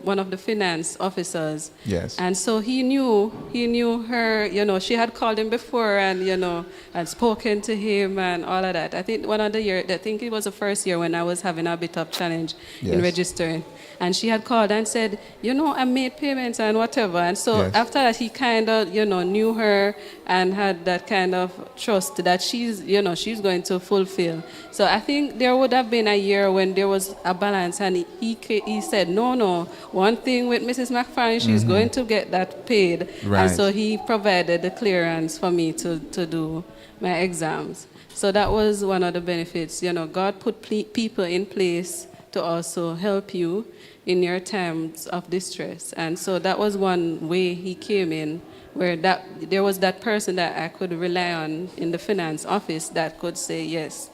one of the finance officers. Yes. And so he knew her, she had called him before and, had spoken to him and all of that. I think it was the first year when I was having a bit of challenge in registering. And she had called and said, I made payments and whatever. And so after that, he kind of, knew her and had that kind of trust that she's going to fulfill. So I think there would have been a year when there was a balance, and he said, no, one thing with Mrs. McFarlane, she's going to get that paid. Right. And so he provided the clearance for me to do my exams. So that was one of the benefits. God put people in place to also help you in your times of distress. And so that was one way he came in, where there was that person that I could rely on in the finance office that could say, yes,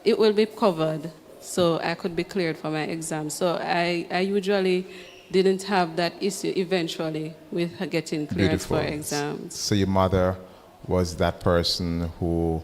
it will be covered, so I could be cleared for my exam. So I usually didn't have that issue eventually with getting clearance for exams. So your mother was that person who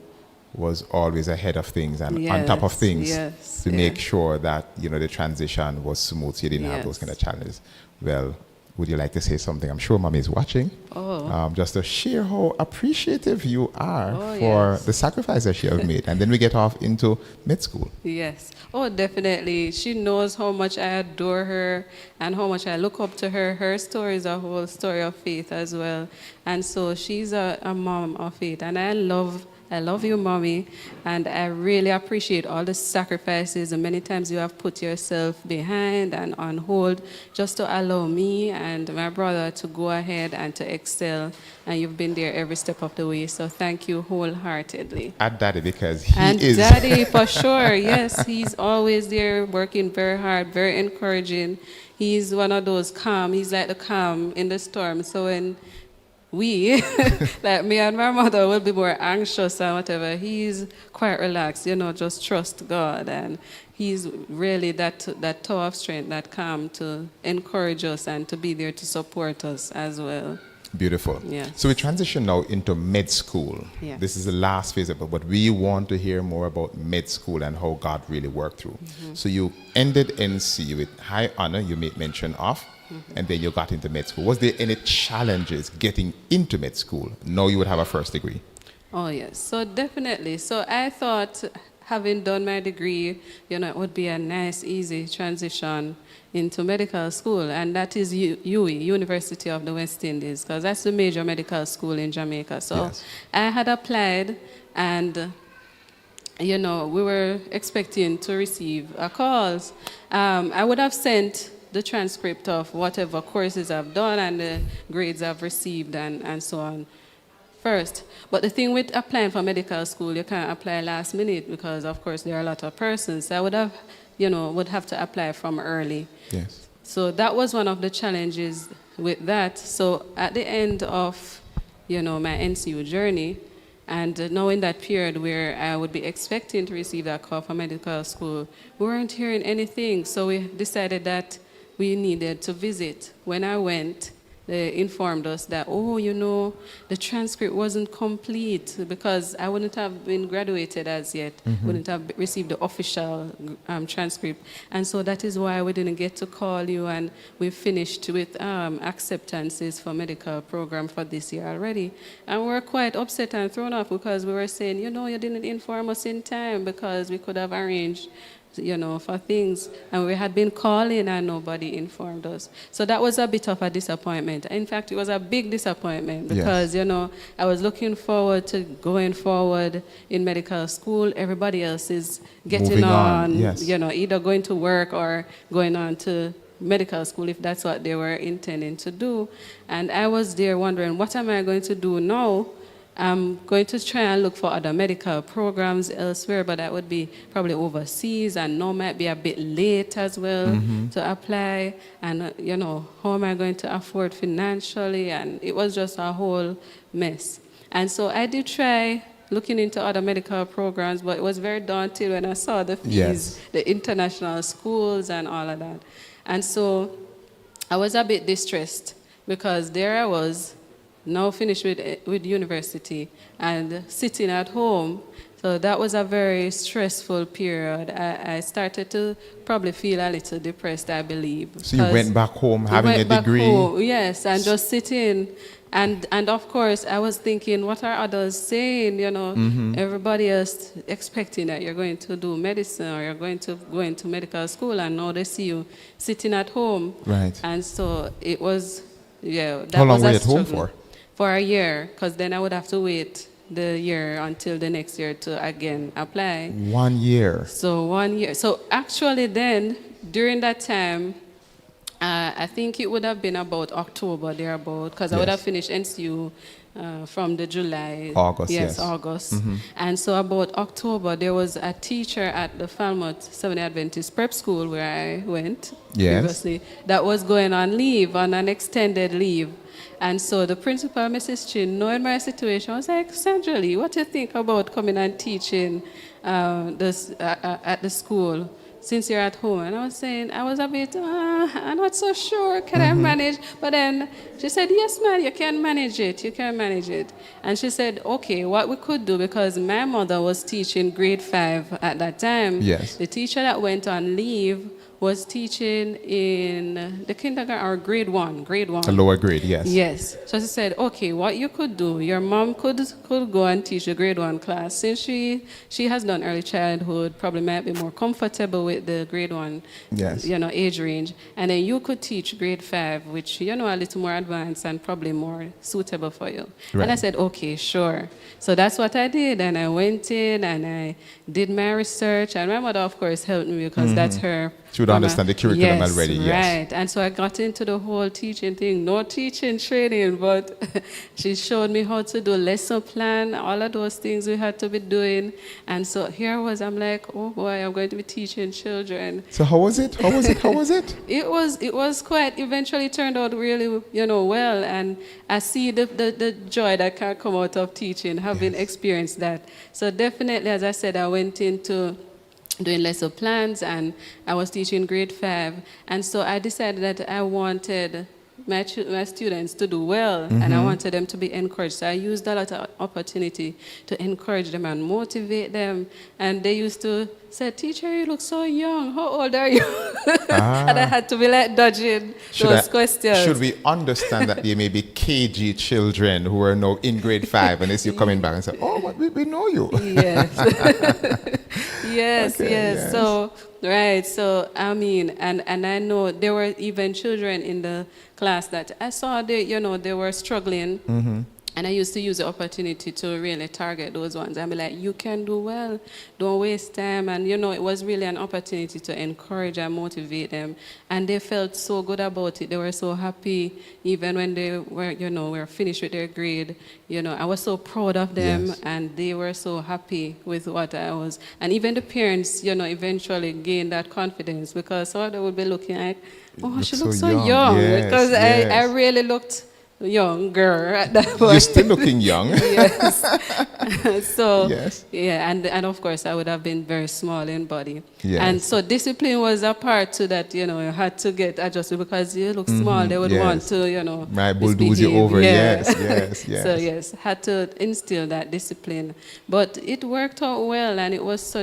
was always ahead of things and on top of things to make sure that the transition was smooth. You didn't have those kind of challenges. Well, would you like to say something? I'm sure Mommy is watching. Oh. Just to share how appreciative you are Oh, for yes. the sacrifice that she has made. And then we get off into med school. Yes. Oh, definitely. She knows how much I adore her and how much I look up to her. Her story is a whole story of faith as well. And so she's a mom of faith. And I love you, Mommy, and I really appreciate all the sacrifices and many times you have put yourself behind and on hold just to allow me and my brother to go ahead and to excel. And you've been there every step of the way. So thank you wholeheartedly. At Daddy, because he And is... Daddy, for sure, yes, he's always there working very hard, very encouraging. He's one of those calm, he's like the calm in the storm. So when we, like me and my mother, will be more anxious and whatever, he's quite relaxed, just trust God. And he's really that tower of strength, that calm to encourage us and to be there to support us as well. Beautiful. Yes. So we transition now into med school. Yes. This is the last phase of it, but we want to hear more about med school and how God really worked through. So you ended NC with high honor, you made mention of, and then you got into med school. Was there any challenges getting into med school? Now you would have a first degree. Oh, yes. So definitely. So I thought, having done my degree, it would be a nice, easy transition into medical school, and that is UE, University of the West Indies, because that's the major medical school in Jamaica. So Yes. I had applied, and we were expecting to receive calls. I would have sent the transcript of whatever courses I've done and the grades I've received and so on first. But the thing with applying for medical school, you can't apply last minute because, of course, there are a lot of persons. So I would have to apply from early. Yes. So that was one of the challenges with that. So at the end of, my NCU journey, and knowing that period where I would be expecting to receive that call from medical school, we weren't hearing anything. So we decided that we needed to visit. When I went, they informed us that, the transcript wasn't complete because I wouldn't have been graduated as yet, wouldn't have received the official transcript. And so that is why we didn't get to call you, and we finished with acceptances for medical program for this year already. And we were quite upset and thrown off because we were saying, you didn't inform us in time because we could have arranged for things. And we had been calling and nobody informed us. So that was a bit of a disappointment. In fact, it was a big disappointment because, I was looking forward to going forward in medical school. Everybody else is getting Moving on, yes. Either going to work or going on to medical school if that's what they were intending to do. And I was there wondering, what am I going to do now? I'm going to try and look for other medical programs elsewhere, but that would be probably overseas, and now might be a bit late as well to apply. And, how am I going to afford financially? And it was just a whole mess. And so I did try looking into other medical programs, but it was very daunting when I saw the fees, the international schools and all of that. And so I was a bit distressed because there I was, now finished with university and sitting at home. So that was a very stressful period. I started to probably feel a little depressed, I believe. So you went back home having a degree? Home, yes, and just sitting. And of course, I was thinking, what are others saying? Everybody else expecting that you're going to do medicine or you're going to go into medical school, and now they see you sitting at home. Right. And so it was, that How long was were a you at home struggle. for? For a year, because then I would have to wait the year until the next year to again apply. 1 year. So 1 year. So actually then, during that time, I think it would have been about October, thereabout, because I would have finished NCU from the July. August, yes. August. And so about October, there was a teacher at the Falmouth Seventh-day Adventist Prep School where I went previously that was going on leave, on an extended leave. And so the principal, Mrs. Chin, knowing my situation, was like, Sandra Lee, what do you think about coming and teaching at the school since you're at home? And I was saying, I was a bit, I'm not so sure, can I manage? But then she said, yes, ma'am, you can manage it, you can manage it. And she said, okay, what we could do, because my mother was teaching grade 5 at that time, Yes. the teacher that went on leave was teaching in the kindergarten or grade one. A lower grade, yes. Yes. So she said, okay, what you could do, your mom could go and teach the grade one class. Since she has done early childhood, probably might be more comfortable with the grade one, Yes. age range. And then you could teach grade 5, which, a little more advanced and probably more suitable for you. Right. And I said, okay, sure. So that's what I did. And I went in and I did my research. And my mother, of course, helped me because that's her. She would understand the curriculum Yes, already, yes. Right. And so I got into the whole teaching thing. No teaching training, but she showed me how to do lesson plan, all of those things we had to be doing. And so here I was, I'm like, oh boy, I'm going to be teaching children. So how was it? How was it? How was it? It was quite, eventually turned out really, well. And I see the joy that can come out of teaching, having experienced that. So definitely, as I said, I went into doing lesson plans, and I was teaching grade 5. And so I decided that I wanted my students to do well, and I wanted them to be encouraged. So I used a lot of opportunity to encourage them and motivate them. And they used to say, teacher, you look so young. How old are you? And I had to be like dodging those questions. Should we understand that there may be KG children who are now in grade 5 and they see you coming back and say, oh, we know you. Yes. Yes, Okay, yes. So, right. So, I mean, and I know there were even children in the class that I saw they were struggling. And I used to use the opportunity to really target those ones. I'd be like, you can do well, don't waste time. And, it was really an opportunity to encourage and motivate them. And they felt so good about it. They were so happy, even when they were finished with their grade. I was so proud of them, Yes. and they were so happy with what I was. And even the parents, eventually gained that confidence, because some of them would be looking like, oh, she looks so young. Yes, Because yes. I really looked younger at that point. You're still looking young. Yes. So, Yes. yeah, and of course I would have been very small in body. Yes. And so discipline was a part to that, you had to get adjusted because you look small. They would yes. want to, Right, bulldoze you misbehave. over. Yeah. Yes. So yes, had to instill that discipline. But it worked out well, and it was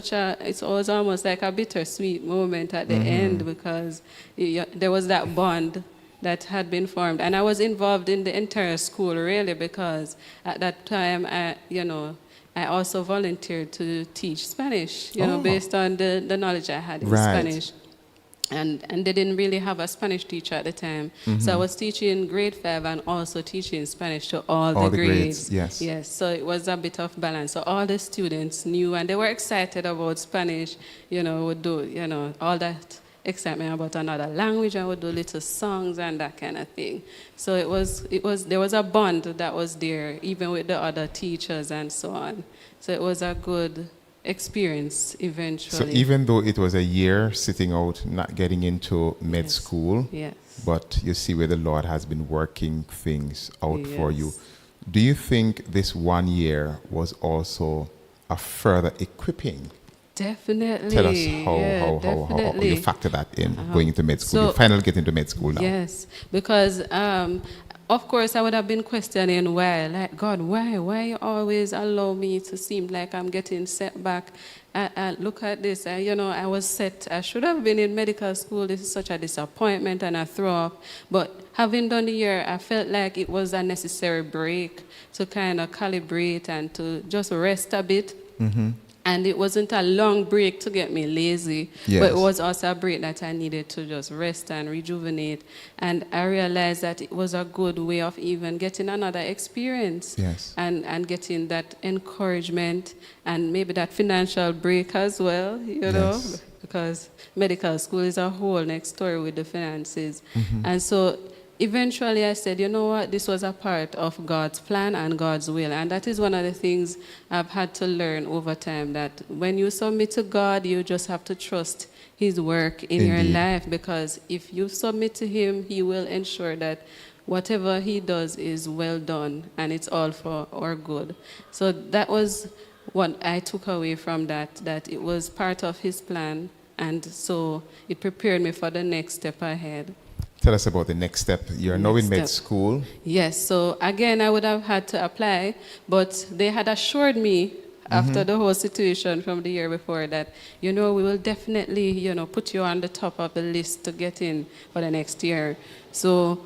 almost like a bittersweet moment at the end, because there was that bond that had been formed. And I was involved in the entire school, really, because at that time, I also volunteered to teach Spanish, based on the knowledge I had in Spanish. And they didn't really have a Spanish teacher at the time. So I was teaching grade 5 and also teaching Spanish to all the grades. Yes. Yes, so it was a bit of balance. So all the students knew, and they were excited about Spanish, would do, all that excitement about another language. I would do little songs and that kind of thing. So there was a bond that was there, even with the other teachers and so on. So it was a good experience eventually. So even though it was a year sitting out, not getting into med school, Yes. but you see where the Lord has been working things out for you. Yes. Do you think this 1 year was also a further equipping? Definitely. Tell us how you factor that in going into med school. So- You finally get into med school now. Yes, because of course I would have been questioning why, like, God, why you always allow me to seem like I'm getting set back? Look at this, I was set. I should have been in medical school. This is such a disappointment, and I threw up. But having done the year, I felt like it was a necessary break to kind of calibrate and to just rest a bit. And it wasn't a long break to get me lazy, Yes. but it was also a break that I needed to just rest and rejuvenate. And I realized that it was a good way of even getting another experience. Yes. And getting that encouragement and maybe that financial break as well, Yes. because medical school is a whole next story with the finances. And so eventually I said, you know what, this was a part of God's plan and God's will. And that is one of the things I've had to learn over time, that when you submit to God, you just have to trust his work in your Indeed. life, because if you submit to him, he will ensure that whatever he does is well done, and it's all for our good. So that was what I took away from that it was part of his plan, and so it prepared me for the next step ahead. Tell us about the next step. You're now in Next med step. school. Yes, so again, I would have had to apply, but they had assured me after the whole situation from the year before that, we will definitely, put you on the top of the list to get in for the next year. So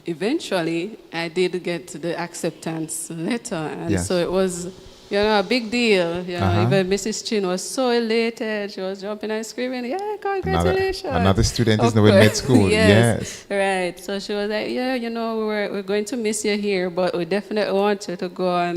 eventually, I did get the acceptance letter, and so it was, a big deal. Even Mrs. Chin was so elated; she was jumping and screaming, "Yeah, congratulations!" Another student is now in med school. Yes, right. So she was like, "Yeah, we're going to miss you here, but we definitely want you to go on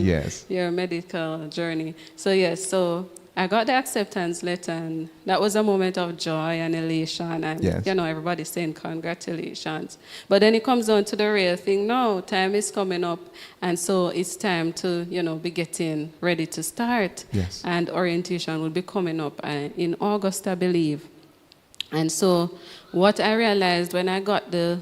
your medical journey." So yes, so I got the acceptance letter, and that was a moment of joy and elation, and everybody's saying congratulations. But then it comes down to the real thing. No, time is coming up, and so it's time to be getting ready to start. Yes. And orientation will be coming up in August, I believe. And so what I realized when I got the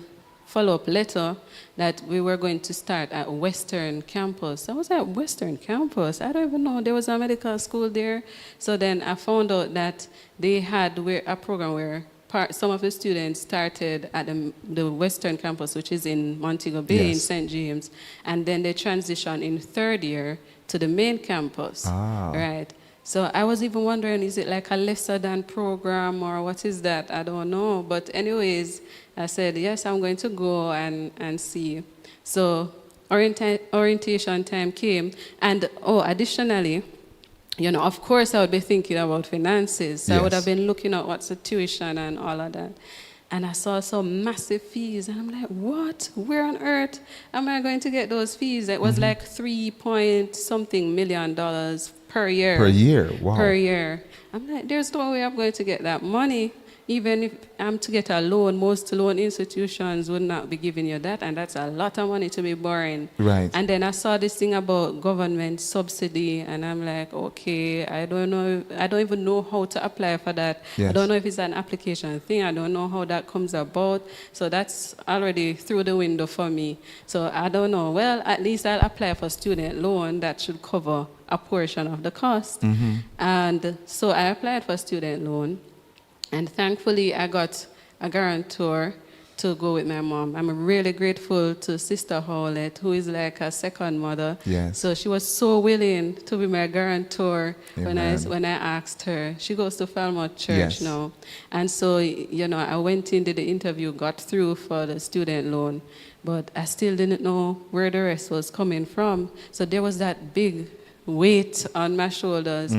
follow-up letter that we were going to start at Western Campus. I was at Western Campus. I don't even know. There was a medical school there. So then I found out that they had a program where some of the students started at the Western Campus, which is in Montego Bay in St. James, and then they transitioned in third year to the main campus. Right. So I was even wondering, is it like a lesser than program or what is that? I don't know. But anyways, I said, yes, I'm going to go and see. So orientation time came. And additionally, of course I would be thinking about finances. So I would have been looking at what's the tuition and all of that. And I saw some massive fees. And I'm like, what? Where on earth am I going to get those fees? It was like $3.something million per year. Per year, wow. Per year. I'm like, there's no way I'm going to get that money. Even if I'm to get a loan, most loan institutions would not be giving you that, and that's a lot of money to be borrowing. Right. And then I saw this thing about government subsidy, and I'm like, okay, I don't even know how to apply for that. Yes. I don't know if it's an application thing. I don't know how that comes about. So that's already through the window for me. So I don't know. Well, at least I'll apply for student loan that should cover a portion of the cost. And so I applied for student loan. And thankfully, I got a guarantor to go with my mom. I'm really grateful to Sister Howlett, who is like a second mother. Yes. So she was so willing to be my guarantor when I asked her. She goes to Falmouth Church now. And so, I went in, did the interview, got through for the student loan. But I still didn't know where the rest was coming from. So there was that big weight on my shoulders.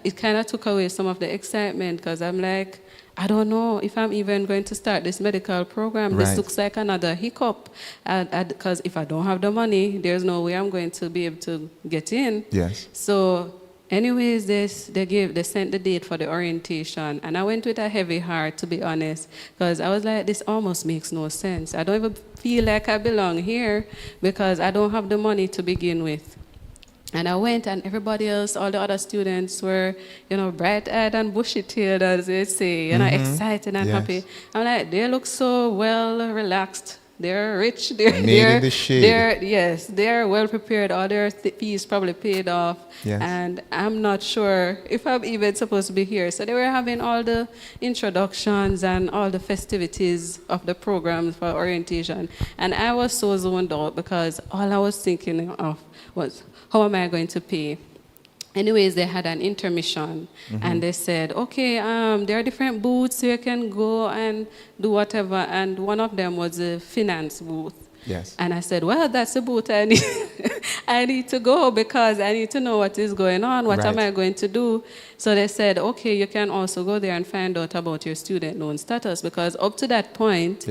It kind of took away some of the excitement because I'm like, I don't know if I'm even going to start this medical program. This looks like another hiccup. Because if I don't have the money, there's no way I'm going to be able to get in. Yes. So anyways, they sent the date for the orientation. And I went with a heavy heart, to be honest, because I was like, this almost makes no sense. I don't even feel like I belong here because I don't have the money to begin with. And I went, and everybody else, all the other students were, bright-eyed and bushy-tailed, as they say, excited and happy. I'm like, they look so well relaxed. They're rich. They're in the shade. They're well prepared. All their fees probably paid off. Yes. And I'm not sure if I'm even supposed to be here. So they were having all the introductions and all the festivities of the programs for orientation. And I was so zoned out because all I was thinking of was, how am I going to pay? Anyways, they had an intermission, and they said, okay, there are different booths, so you can go and do whatever. And one of them was a finance booth. Yes. And I said, well, that's the booth I need. I need to go because I need to know what is going on. What am I going to do? So they said, okay, you can also go there and find out about your student loan status, because up to that point,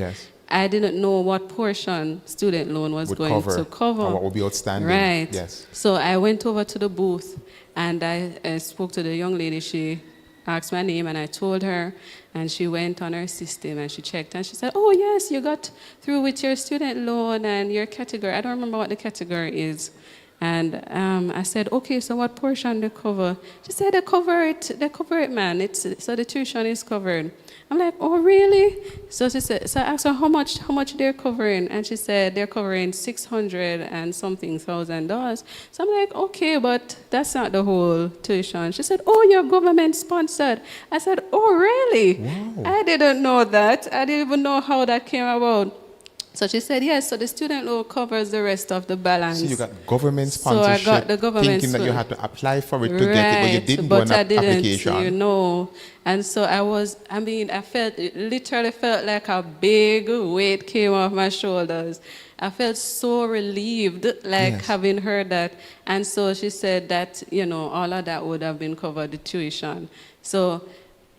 I didn't know what portion student loan was going to cover. And what would be outstanding. Right. Yes. So I went over to the booth, and I spoke to the young lady. She asked my name, and I told her, and she went on her system, and she checked, and she said, oh, yes, you got through with your student loan and your category. I don't remember what the category is. And I said, okay, so what portion they cover? She said, they cover it, man. So the tuition is covered. I'm like, oh, really? So she said, so I asked her how much they're covering, and she said they're covering $600 and something thousand. So I'm like, okay, but that's not the whole tuition. She said, oh, you're government sponsored. I said, oh, really? Wow. I didn't know that. I didn't even know how that came about. So she said, yes, so the student loan covers the rest of the balance. So you got government So I sponsorship, got the government thinking that you had to apply for it to get it, but you didn't but do I an didn't, application. you know. And so it literally felt like a big weight came off my shoulders. I felt so relieved, like Yes. having heard that. And so she said that, you know, all of that would have been covered, the tuition. So,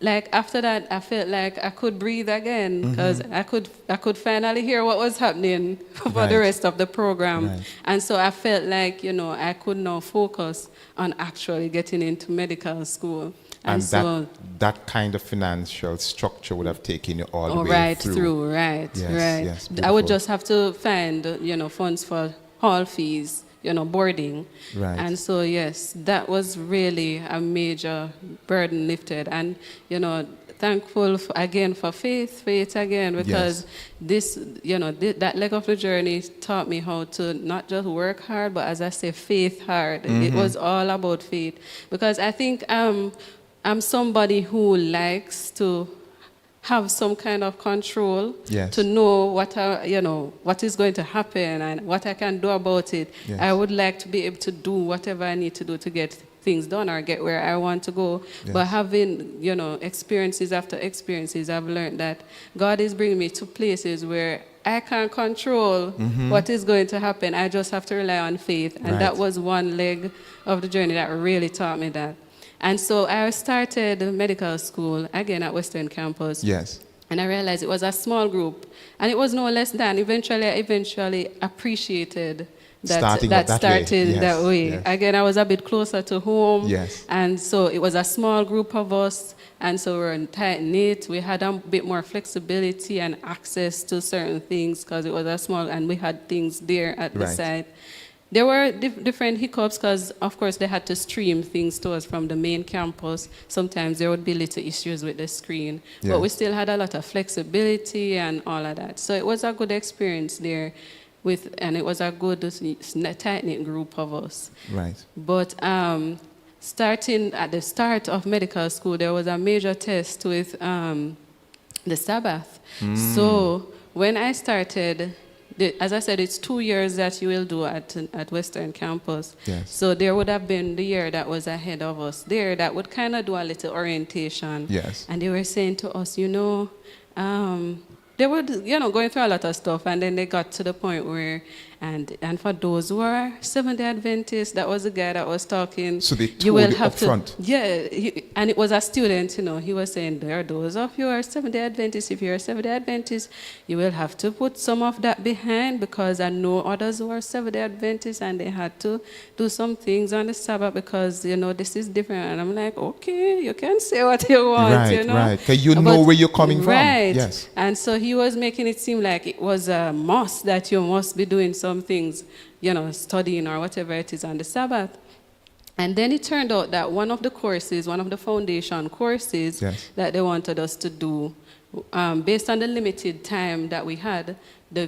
like after that, I felt like I could breathe again because I could finally hear what was happening for Right. the rest of the program. Right. And so I felt like, you know, I could now focus on actually getting into medical school. And so, that kind of financial structure would have taken you all the oh, way right through. right. Yes, I would beautiful. just have to find, you know, funds for hall fees, you know, boarding. Right. And so, yes, that was really a major burden lifted. And, you know, thankful again for faith again, because this, you know, that leg of the journey taught me how to not just work hard, but as I say, faith hard. It was all about faith. Because I think I'm somebody who likes to have some kind of control, Yes. to know what is going to happen and what I can do about it. Yes. I would like to be able to do whatever I need to do to get things done or get where I want to go. Yes. But having, you know, experiences after experiences, I've learned that God is bringing me to places where I can't control what is going to happen. I just have to rely on faith. And Right. that was one leg of the journey that really taught me that. And so I started medical school, again at Western Campus. Yes. And I realized it was a small group. And it was no less than, I eventually appreciated Starting that up that way. started Yes, that way. yes. Again, I was a bit closer to home. Yes. And so it was a small group of us. And so we were tight-knit. We had a bit more flexibility and access to certain things because it was a small, and we had things there at the Right. side. There were different hiccups because, of course, they had to stream things to us from the main campus. Sometimes there would be little issues with the screen. Yeah. But we still had a lot of flexibility and all of that. So it was a good experience there, and it was a good, tight-knit group of us. Right. But starting at the start of medical school, there was a major test with the Sabbath. So when I started, as I said, it's 2 years that you will do at Western Campus. Yes. So there would have been the year that was ahead of us there that would kind of do a little orientation. Yes. And they were saying to us, they were, going through a lot of stuff, and then they got to the point where, and for those who are Seventh-day Adventists, that was the guy that was talking. So they told you up front. Yeah, and it was a student, he was saying, there are those of you who are Seventh-day Adventists. If you're a Seventh-day Adventist, you will have to put some of that behind, because I know others who are Seventh-day Adventists, and they had to do some things on the Sabbath because, this is different. And I'm like, okay, you can say what you want, Right. Because you know where you're coming from. Right. Yes. And so he was making it seem like it was a must that you must be doing some things, studying or whatever it is on the Sabbath. And then it turned out that one of the foundation courses Yes. that they wanted us to do, based on the limited time that we had, the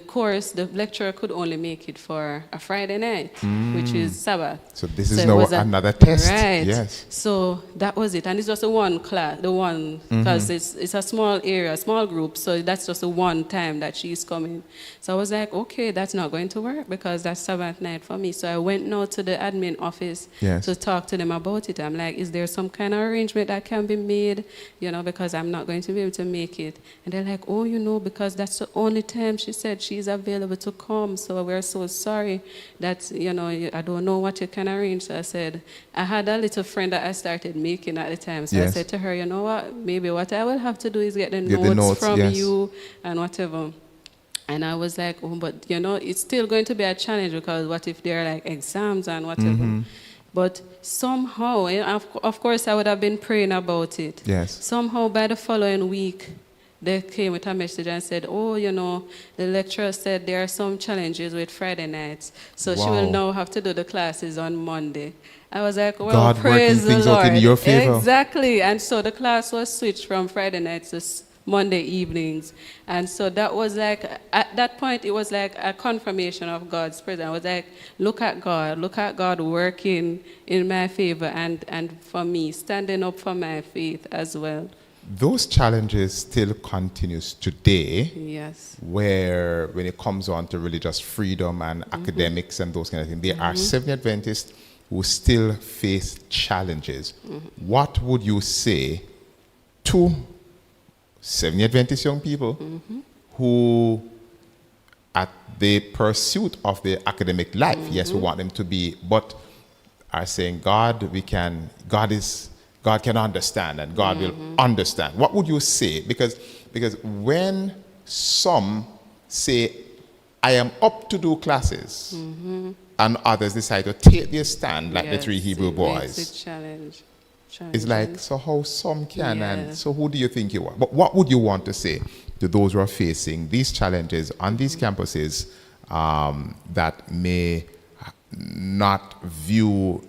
lecturer could only make it for a Friday night, which is Sabbath. So this is it now was another test. Right. Yes. So that was it. And it's just a one class, because it's a small area, small group. So that's just a one time that she's coming. So I was like, okay, that's not going to work because that's Sabbath night for me. So I went now to the admin office Yes. to talk to them about it. I'm like, is there some kind of arrangement that can be made, because I'm not going to be able to make it. And they're like, oh, because that's the only time she said she's available to come. So we're so sorry that, I don't know what you can arrange. So I said, I had a little friend that I started making at the time. So I Yes. said to her, you know what, maybe what I will have to do is get the Get the notes, from yes. you and whatever. And I was like, oh, but, it's still going to be a challenge because what if there are like exams and whatever. But somehow, of course, I would have been praying about it. Yes. Somehow by the following week, they came with a message and said, oh, the lecturer said there are some challenges with Friday nights. So she will Wow. now have to do the classes on Monday. I was like, well, God praise working the things Lord. out in your favor. Exactly. And so the class was switched from Friday nights to Monday evenings. And so that was like, at that point, it was like a confirmation of God's presence. I was like, look at God working in my favor and for me, standing up for my faith as well. Those challenges still continues today, Yes. where when it comes on to religious freedom and academics and those kind of things, there are Seventh-day Adventists who still face challenges. What would you say to Seventh-day Adventist young people who, at the pursuit of their academic life, yes, we want them to be, but are saying, God can understand and God will understand. What would you say? Because when some say, I am up to do classes, and others decide to take their stand like the three Hebrew boys. Makes it It's like, so how some can, and Yeah. so who do you think you are? But what would you want to say to those who are facing these challenges on these campuses that may not view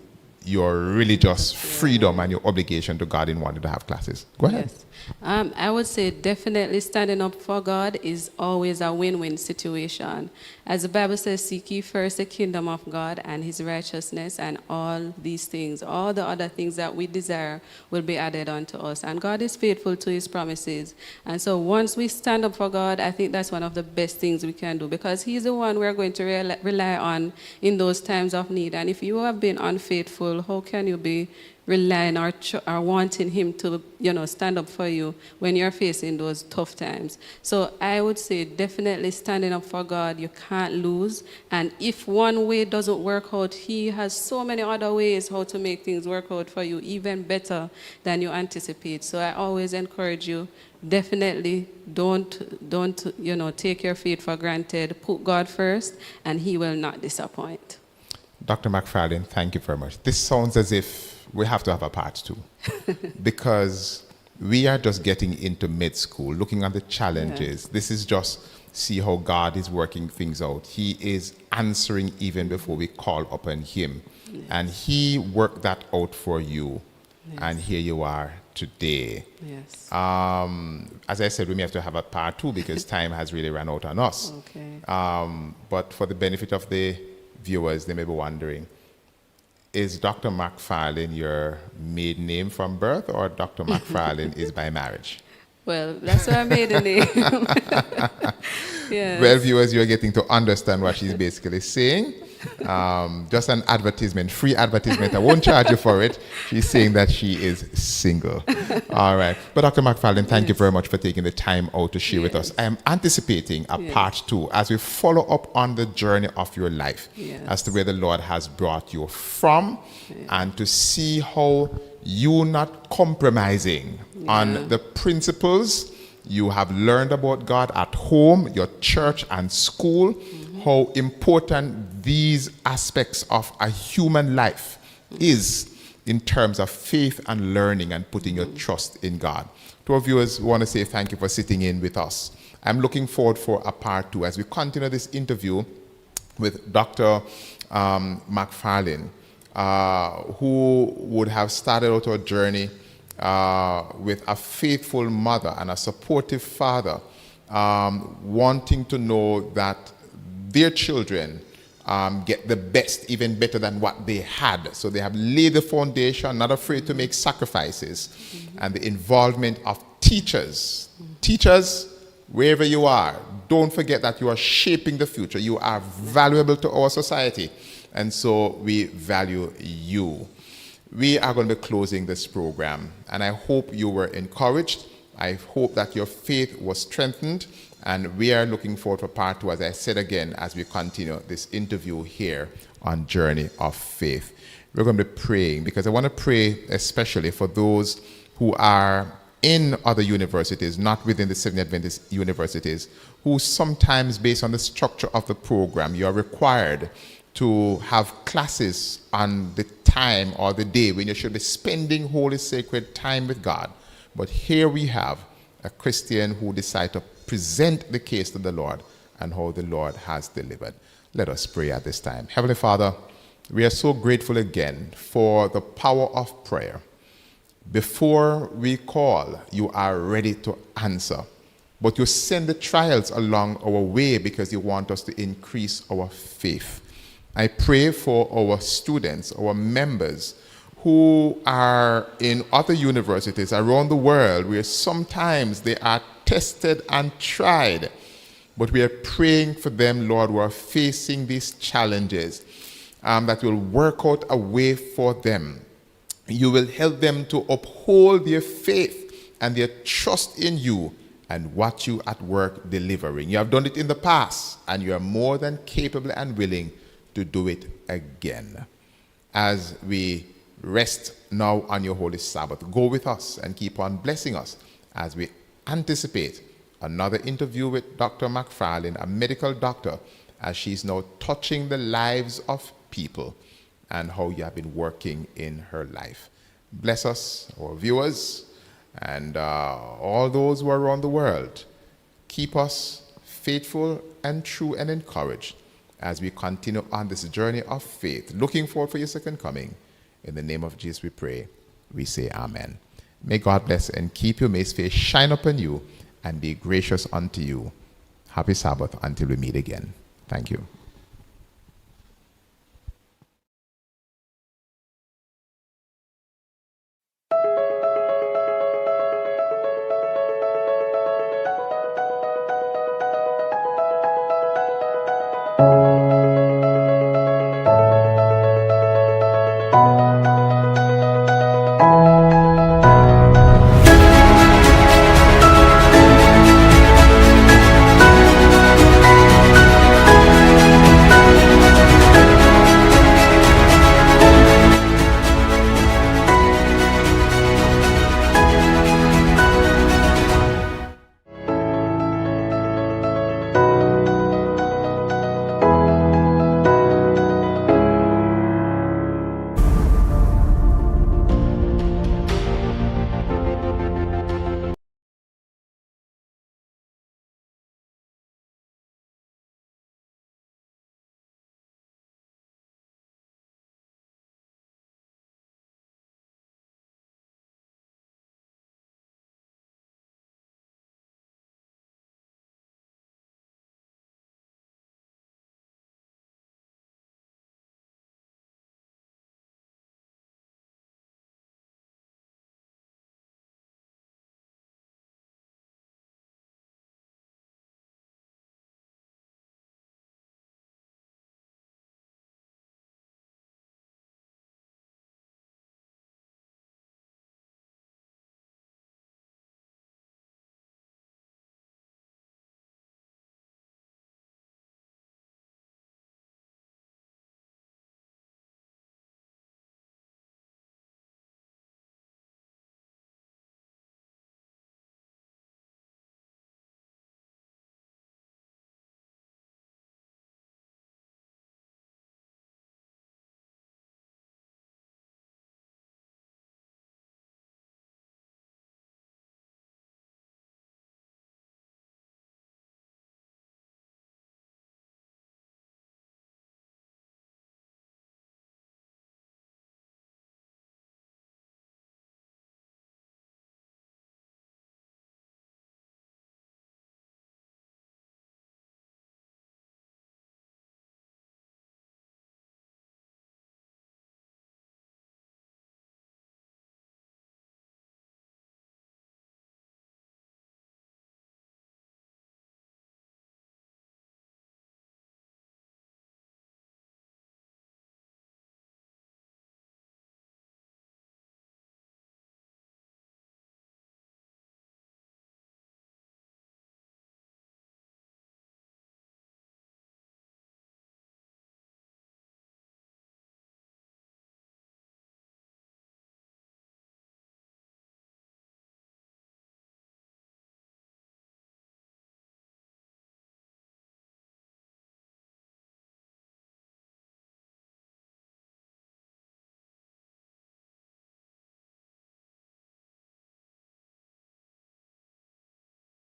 your religious freedom and your obligation to God in wanting to have classes? Go ahead. Yes. I would say definitely standing up for God is always a win-win situation. As the Bible says, seek ye first the kingdom of God and his righteousness, and all these things, all the other things that we desire will be added unto us. And God is faithful to his promises. And so once we stand up for God, I think that's one of the best things we can do, because he's the one we're going to rely on in those times of need. And if you have been unfaithful, how can you be relying or wanting him to, stand up for you when you're facing those tough times? So I would say definitely standing up for God. You can't lose. And if one way doesn't work out, he has so many other ways how to make things work out for you, even better than you anticipate. So I always encourage you, definitely don't take your faith for granted. Put God first, and he will not disappoint. Dr. McFarlane, thank you very much. This sounds as if we have to have a part two, because we are just getting into mid school, looking at the challenges. This is just see how God is working things out. He is answering even before we call upon him. Yes. And he worked that out for you. Yes. And here you are today. Yes. As I said, we may have to have a part two because time has really run out on us. Okay. But for the benefit of the viewers, they may be wondering, is Dr. McFarlane your maiden name from birth, or Dr. McFarlane is by marriage? Well, that's my maiden name. Yes. Well, viewers, you're getting to understand what she's basically saying. Just an advertisement, free advertisement. I won't charge you for it. She's saying that she is single. All right. But Dr. McFarlane, thank you very much for taking the time out to share with us. I am anticipating a part two as we follow up on the journey of your life as to where the Lord has brought you from, and to see how you not compromising on the principles you have learned about God at home, your church and school, how important these aspects of a human life is in terms of faith and learning and putting your trust in God. To our viewers, we want to say thank you for sitting in with us. I'm looking forward for a part two as we continue this interview with Dr. McFarlane, who would have started out our journey with a faithful mother and a supportive father, wanting to know that their children get the best, even better than what they had. So they have laid the foundation, not afraid to make sacrifices, and the involvement of teachers. Teachers, wherever you are, don't forget that you are shaping the future. You are valuable to our society, and so we value you. We are going to be closing this program, and I hope you were encouraged. I hope that your faith was strengthened, and we are looking forward to part two, as I said again, as we continue this interview here on Journey of Faith. We're going to be praying, because I want to pray especially for those who are in other universities, not within the Seventh-day Adventist universities, who sometimes, based on the structure of the program, you are required to have classes on the time or the day when you should be spending holy, sacred time with God. But here we have a Christian who decided to present the case to the Lord and how the Lord has delivered. Let us pray at this time. Heavenly Father, we are so grateful again for the power of prayer. Before we call, you are ready to answer. But you send the trials along our way because you want us to increase our faith. I pray for our students, our members, who are in other universities around the world where sometimes they are tested and tried. But we are praying for them, Lord, who are facing these challenges, that will work out a way for them. You will help them to uphold their faith and their trust in you and watch you at work delivering. You have done it in the past, and you are more than capable and willing to do it again. As we rest now on your holy Sabbath, go with us and keep on blessing us as we anticipate another interview with Dr. McFarlane, a medical doctor, as she's now touching the lives of people and how you have been working in her life. Bless us, our viewers, and all those who are around the world. Keep us faithful and true and encouraged as we continue on this journey of faith, looking forward for your second coming. In the name of Jesus we pray. We say amen. May God bless and keep you. May his face shine upon you and be gracious unto you. Happy Sabbath until we meet again. Thank you.